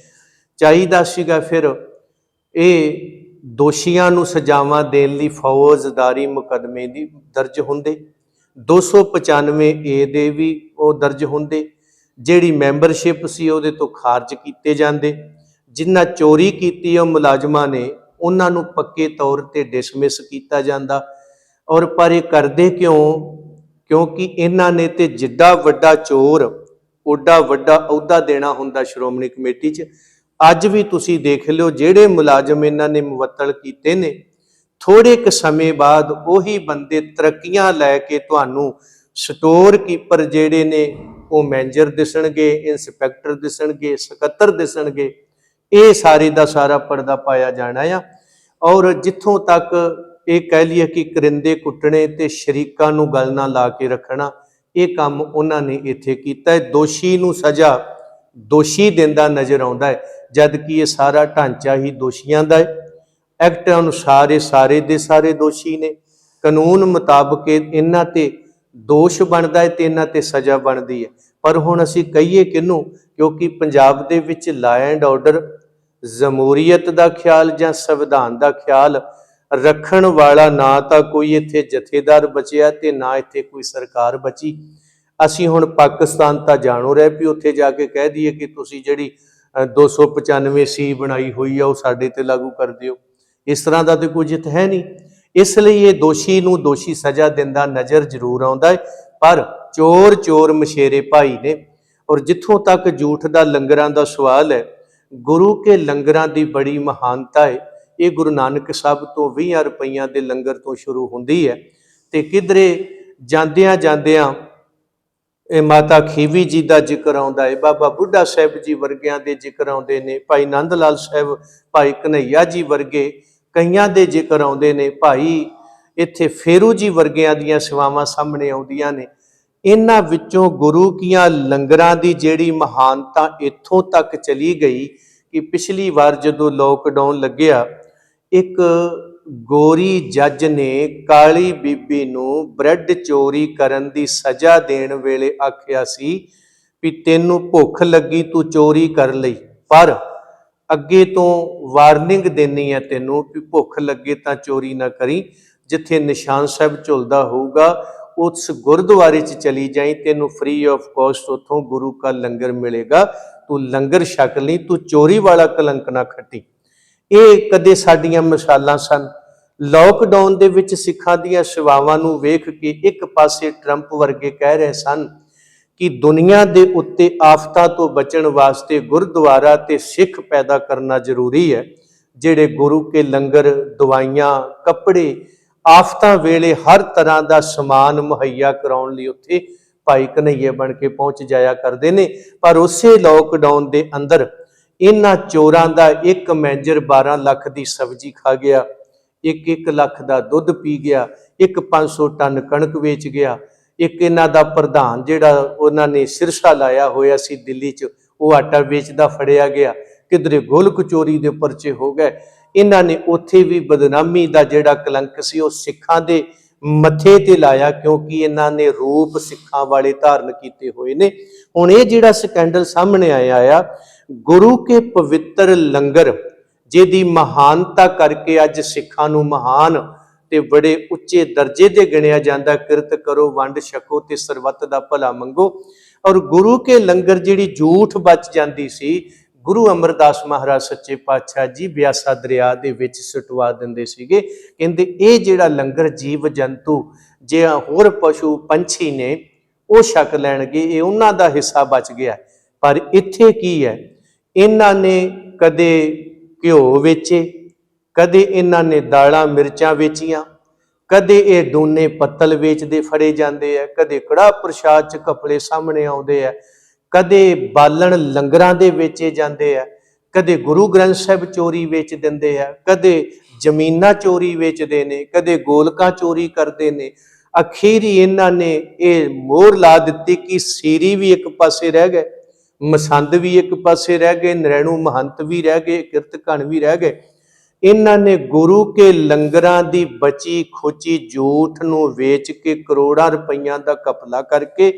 ਚਾਹੀਦਾ ਸੀਗਾ ਫਿਰ ਇਹ ਦੋਸ਼ੀਆਂ ਨੂੰ ਸਜ਼ਾਵਾਂ ਦੇਣ ਲਈ ਫੌਜਦਾਰੀ ਮੁਕੱਦਮੇ ਦੀ ਦਰਜ ਹੁੰਦੇ, 295A ਦੇ ਵੀ ਉਹ ਦਰਜ ਹੁੰਦੇ, ਜਿਹੜੀ ਮੈਂਬਰਸ਼ਿਪ ਸੀ ਉਹਦੇ ਤੋਂ ਖਾਰਜ ਕੀਤੇ ਜਾਂਦੇ, ਜਿਨ੍ਹਾਂ ਚੋਰੀ ਕੀਤੀ ਉਹ ਮੁਲਾਜ਼ਮਾਂ ਨੇ ਉਹਨਾਂ ਨੂੰ ਪੱਕੇ ਤੌਰ ਤੇ ਡਿਸਮਿਸ ਕੀਤਾ ਜਾਂਦਾ। ਔਰ ਪਰ ਇਹ ਕਰਦੇ ਕਿਉਂ? ਕਿਉਂਕਿ ਇਹਨਾਂ ਨੇ ਤੇ ਜਿੱਡਾ ਵੱਡਾ ਚੋਰ ਓਡਾ ਵੱਡਾ ਅਹੁਦਾ ਦੇਣਾ ਹੁੰਦਾ ਸ਼੍ਰੋਮਣੀ ਕਮੇਟੀ 'ਚ। ਅੱਜ ਵੀ ਤੁਸੀਂ ਦੇਖ ਲਿਓ ਜਿਹੜੇ ਮੁਲਾਜ਼ਮ ਇਹਨਾਂ ਨੇ ਮੁਅੱਤਲ ਕੀਤੇ ਨੇ, ਥੋੜੇ ਕੁ ਸਮੇਂ ਬਾਅਦ ਉਹੀ ਬੰਦੇ ਤਰੱਕੀਆਂ ਲੈ ਕੇ ਤੁਹਾਨੂੰ ਸਟੋਰ ਕੀਪਰ ਜਿਹੜੇ ਨੇ ਉਹ ਮੈਨੇਜਰ ਦਿਸਣਗੇ, ਇੰਸਪੈਕਟਰ ਦਿਸਣਗੇ, ਸਕੱਤਰ ਦਿਸਣਗੇ। ਇਹ ਸਾਰੇ ਦਾ ਸਾਰਾ ਪਰਦਾ ਪਾਇਆ ਜਾਣਾ ਆ। ਔਰ ਜਿੱਥੋਂ ਤੱਕ ਇਹ ਕਹਿ ਲਈਏ ਕਿ ਕਰਿੰਦੇ ਕੁੱਟਣੇ ਤੇ ਸ਼ਰੀਕਾਂ ਨੂੰ ਗੱਲ ਨਾ ਲਾ ਕੇ ਰੱਖਣਾ, ਇਹ ਕੰਮ ਉਹਨਾਂ ਨੇ ਇੱਥੇ ਕੀਤਾ ਹੈ। ਦੋਸ਼ੀ ਨੂੰ ਸਜ਼ਾ ਦੋਸ਼ੀ ਦਿੰਦਾ ਨਜ਼ਰ ਆਉਂਦਾ ਹੈ, ਜਦ ਕਿ ਇਹ ਸਾਰਾ ਢਾਂਚਾ ਹੀ ਦੋਸ਼ੀਆਂ ਦਾ ਹੈ। ਐਕਟ ਅਨੁਸਾਰ ਇਹ ਸਾਰੇ ਦੇ ਸਾਰੇ ਦੋਸ਼ੀ ਨੇ, ਕਾਨੂੰਨ ਮੁਤਾਬਕ ਇਹਨਾਂ ਤੇ ਦੋਸ਼ ਬਣਦਾ ਹੈ ਤੇ ਇਹਨਾਂ ਤੇ ਸਜ਼ਾ ਬਣਦੀ ਹੈ। ਪਰ ਹੁਣ ਅਸੀਂ ਕਹੀਏ ਕਿਹਨੂੰ? ਕਿਉਂਕਿ ਪੰਜਾਬ ਦੇ ਵਿੱਚ ਲਾ ਐਂਡ ਆਰਡਰ, ਜਮਹੂਰੀਅਤ ਦਾ ਖਿਆਲ ਜਾਂ ਸੰਵਿਧਾਨ ਦਾ ਖਿਆਲ ਰੱਖਣ ਵਾਲਾ ਨਾ ਤਾਂ ਕੋਈ ਇੱਥੇ ਜਥੇਦਾਰ ਬਚਿਆ ਤੇ ਨਾ ਇੱਥੇ ਕੋਈ ਸਰਕਾਰ ਬਚੀ। ਅਸੀਂ ਹੁਣ ਪਾਕਿਸਤਾਨ ਤਾਂ ਜਾਣੋ ਰਹੇ ਵੀ ਉੱਥੇ ਜਾ ਕੇ ਕਹਿ ਦਈਏ ਕਿ ਤੁਸੀਂ ਜਿਹੜੀ 295C ਬਣਾਈ ਹੋਈ ਆ ਉਹ ਸਾਡੇ ਤੇ ਲਾਗੂ ਕਰ ਦਿਓ। ਇਸ ਤਰ੍ਹਾਂ ਦਾ ਤੇ ਕੁਝ ਇੱਥੇ ਹੈ ਨਹੀਂ। ਇਸ ਲਈ ਇਹ ਦੋਸ਼ੀ ਨੂੰ ਦੋਸ਼ੀ ਸਜ਼ਾ ਦਿੰਦਾ ਨਜ਼ਰ ਜ਼ਰੂਰ ਆਉਂਦਾ ਹੈ, ਪਰ ਚੋਰ ਚੋਰ ਮਛੇਰੇ ਭਾਈ ਨੇ। ਔਰ ਜਿੱਥੋਂ ਤੱਕ ਝੂਠ ਦਾ ਲੰਗਰਾਂ ਦਾ ਸਵਾਲ ਹੈ, ਗੁਰੂ ਕੇ ਲੰਗਰਾਂ ਦੀ ਬੜੀ ਮਹਾਨਤਾ ਹੈ। ਇਹ ਗੁਰੂ ਨਾਨਕ ਸਾਹਿਬ ਤੋਂ 20 ਰੁਪਈਆਂ ਦੇ ਲੰਗਰ ਤੋਂ ਸ਼ੁਰੂ ਹੁੰਦੀ ਹੈ ਤੇ ਕਿਧਰੇ ਜਾਂਦਿਆਂ ਜਾਂਦਿਆਂ ਇਹ ਮਾਤਾ ਖੀਵੀ ਜੀ ਦਾ ਜ਼ਿਕਰ ਆਉਂਦਾ ਹੈ, ਬਾਬਾ ਬੁੱਢਾ ਸਾਹਿਬ ਜੀ ਵਰਗਿਆਂ ਦੇ ਜ਼ਿਕਰ ਆਉਂਦੇ ਨੇ, ਭਾਈ ਨੰਦ ਲਾਲ ਸਾਹਿਬ, ਭਾਈ ਕਨਈਆ ਜੀ ਵਰਗੇ ਕਈਆਂ ਦੇ ਜ਼ਿਕਰ ਆਉਂਦੇ ਨੇ, ਭਾਈ ਇੱਥੇ ਫੇਰੂ ਜੀ ਵਰਗਿਆਂ ਦੀਆਂ ਸੇਵਾਵਾਂ ਸਾਹਮਣੇ ਆਉਂਦੀਆਂ ਨੇ। ਇਹਨਾਂ ਵਿੱਚੋਂ ਗੁਰੂ ਕੀਆਂ ਲੰਗਰਾਂ ਦੀ ਜਿਹੜੀ ਮਹਾਨਤਾ ਇੱਥੋਂ ਤੱਕ ਚਲੀ ਗਈ ਕਿ ਪਿਛਲੀ ਵਾਰ ਜਦੋਂ ਲੋਕਡਾਊਨ ਲੱਗਿਆ, ਇੱਕ ਗੋਰੀ ਜੱਜ ਨੇ ਕਾਲੀ ਬੀਬੀ ਨੂੰ ਬ੍ਰੈਡ ਚੋਰੀ ਕਰਨ ਦੀ ਸਜ਼ਾ ਦੇਣ ਵੇਲੇ ਆਖਿਆ ਸੀ ਵੀ ਤੈਨੂੰ ਭੁੱਖ ਲੱਗੀ ਤੂੰ ਚੋਰੀ ਕਰ ਲਈ, ਪਰ ਅੱਗੇ ਤੋਂ ਵਾਰਨਿੰਗ ਦੇਣੀ ਹੈ ਤੈਨੂੰ ਵੀ ਭੁੱਖ ਲੱਗੇ ਤਾਂ ਚੋਰੀ ਨਾ ਕਰੀ। ਜਿੱਥੇ ਨਿਸ਼ਾਨ ਸਾਹਿਬ ਝੁਲਦਾ ਹੋਊਗਾ ਉਸ ਗੁਰਦੁਆਰੇ 'ਚ ਚਲੀ ਜਾਈ, ਤੈਨੂੰ ਫ੍ਰੀ ਆਫ ਕੋਸਟ ਉੱਥੋਂ ਗੁਰੂ ਕਾ ਲੰਗਰ ਮਿਲੇਗਾ, ਤੂੰ ਲੰਗਰ ਛਕ ਲਈ, ਤੂੰ ਚੋਰੀ ਵਾਲਾ ਕਲੰਕ ਨਾ ਖੱਟੀ। ਇਹ ਕਦੇ ਸਾਡੀਆਂ ਮਿਸਾਲਾਂ ਸਨ। ਲੋਕਡਾਊਨ ਦੇ ਵਿੱਚ ਸਿੱਖਾਂ ਦੀਆਂ ਸੇਵਾਵਾਂ ਨੂੰ ਵੇਖ ਕੇ ਇੱਕ ਪਾਸੇ ਟਰੰਪ ਵਰਗੇ ਕਹਿ ਰਹੇ ਸਨ ਕਿ ਦੁਨੀਆ ਦੇ ਉੱਤੇ ਆਫਤਾਂ ਤੋਂ ਬਚਣ ਵਾਸਤੇ ਗੁਰਦੁਆਰਾ ਤੇ ਸਿੱਖ ਪੈਦਾ ਕਰਨਾ ਜ਼ਰੂਰੀ ਹੈ, ਜਿਹੜੇ ਗੁਰੂ ਕੇ ਲੰਗਰ, ਦਵਾਈਆਂ, ਕੱਪੜੇ, ਆਫਤਾਂ ਵੇਲੇ ਹਰ ਤਰ੍ਹਾਂ ਦਾ ਸਮਾਨ ਮੁਹੱਈਆ ਕਰਾਉਣ ਲਈ ਉੱਥੇ ਭਾਈ ਕਨਈਏ ਬਣ ਕੇ ਪਹੁੰਚ ਜਾਇਆ ਕਰਦੇ ਨੇ। ਪਰ ਉਸੇ ਲੋਕਡਾਊਨ ਦੇ ਅੰਦਰ ਇਹਨਾਂ ਚੋਰਾਂ ਦਾ ਇੱਕ ਮੈਨੇਜਰ 12 ਲੱਖ ਦੀ ਸਬਜ਼ੀ ਖਾ ਗਿਆ, 1 ਲੱਖ ਦਾ ਦੁੱਧ ਪੀ ਗਿਆ, 500 ਟਨ ਕਣਕ ਵੇਚ ਗਿਆ। ਇੱਕ ਇਹਨਾਂ ਦਾ ਪ੍ਰਧਾਨ ਜਿਹੜਾ ਉਹਨਾਂ ਨੇ ਸਿਰਸਾ ਲਾਇਆ ਹੋਇਆ ਸੀ ਦਿੱਲੀ 'ਚ, ਉਹ ਆਟਾ ਵੇਚਦਾ ਫੜਿਆ ਗਿਆ। ਕਿਧਰੇ ਗੋਲਕ ਚੋਰੀ ਦੇ ਪਰਚੇ ਹੋ ਗਏ। ਇਹਨਾਂ ਨੇ ਉੱਥੇ ਵੀ ਬਦਨਾਮੀ ਦਾ ਜਿਹੜਾ ਕਲੰਕ ਸੀ ਉਹ ਸਿੱਖਾਂ ਦੇ ਮੱਥੇ ਤੇ ਲਾਇਆ, ਕਿਉਂਕਿ ਇਹਨਾਂ ਨੇ ਰੂਪ ਸਿੱਖਾਂ ਵਾਲੇ ਧਾਰਨ ਕੀਤੇ ਹੋਏ ਨੇ। ਹੁਣ ਇਹ ਜਿਹੜਾ ਸਕੈਂਡਲ ਸਾਹਮਣੇ ਆਇਆ ਆ, ਗੁਰੂ ਕੇ ਪਵਿੱਤਰ ਲੰਗਰ ਜਿਹਦੀ ਮਹਾਨਤਾ ਕਰਕੇ ਅੱਜ ਸਿੱਖਾਂ ਨੂੰ ਮਹਾਨ ਤੇ ਬੜੇ ਉੱਚੇ ਦਰਜੇ ਦੇ ਗਿਣਿਆ ਜਾਂਦਾ, ਕਿਰਤ ਕਰੋ, ਵੰਡ ਛਕੋ ਤੇ ਸਰਬੱਤ ਦਾ ਭਲਾ ਮੰਗੋ। ਔਰ ਗੁਰੂ ਕੇ ਲੰਗਰ ਜਿਹੜੀ ਝੂਠ ਬਚ ਜਾਂਦੀ ਸੀ, ਗੁਰੂ ਅਮਰਦਾਸ ਮਹਾਰਾਜ ਸੱਚੇ ਪਾਤਸ਼ਾਹ ਜੀ ਬਿਆਸਾ ਦਰਿਆ ਦੇ ਵਿੱਚ ਸੁਟਵਾ ਦਿੰਦੇ ਸੀਗੇ। ਕਹਿੰਦੇ ਇਹ ਜਿਹੜਾ ਲੰਗਰ ਜੀਵ ਜੰਤੂ ਜੇ ਹੋਰ ਪਸ਼ੂ ਪੰਛੀ ਨੇ ਉਹ ਛਕ ਲੈਣਗੇ, ਇਹ ਉਹਨਾਂ ਦਾ ਹਿੱਸਾ ਬਚ ਗਿਆ। ਪਰ ਇੱਥੇ ਕੀ ਹੈ, ਇਹਨਾਂ ਨੇ ਕਦੇ ਘਿਓ ਵੇਚੇ, ਕਦੇ ਇਹਨਾਂ ਨੇ ਦਾਲਾਂ ਮਿਰਚਾਂ ਵੇਚੀਆਂ, ਕਦੇ ਇਹ ਦੋਨੇ ਪੱਤਲ ਵੇਚਦੇ ਫੜੇ ਜਾਂਦੇ ਆ, ਕਦੇ ਕੜਾਹ ਪ੍ਰਸ਼ਾਦ ਚ ਕਪੜੇ ਸਾਹਮਣੇ ਆਉਂਦੇ ਆ, ਕਦੇ ਬਾਲਣ ਲੰਗਰਾਂ ਦੇ ਵੇਚੇ ਜਾਂਦੇ ਆ, ਕਦੇ ਗੁਰੂ ਗ੍ਰੰਥ ਸਾਹਿਬ ਚੋਰੀ ਵੇਚ ਦਿੰਦੇ ਆ, ਕਦੇ ਜ਼ਮੀਨਾਂ ਚੋਰੀ ਵੇਚਦੇ ਨੇ, ਕਦੇ ਗੋਲਕਾਂ ਚੋਰੀ ਕਰਦੇ ਨੇ। ਅਖੀਰੀ ਇਹਨਾਂ ਨੇ ਇਹ ਮੋਹਰ ਲਾ ਦਿੱਤੀ ਕਿ ਸੀਰੀ ਵੀ ਇੱਕ ਪਾਸੇ ਰਹਿ ਗਏ, ਮਸੰਦ ਵੀ ਇੱਕ ਪਾਸੇ ਰਹਿ ਗਏ, ਨਰੈਣੂ ਮਹੰਤ ਵੀ ਰਹਿ ਗਏ, ਕਿਰਤਕਣ ਵੀ ਰਹਿ ਗਏ। ਇਹਨਾਂ ਨੇ ਗੁਰੂ ਕੇ ਲੰਗਰਾਂ ਦੀ ਬਚੀ ਖੋਚੀ ਜੂਠ ਨੂੰ ਵੇਚ ਕੇ ਕਰੋੜਾਂ ਰੁਪਈਆਂ ਦਾ ਘਪਲਾ ਕਰਕੇ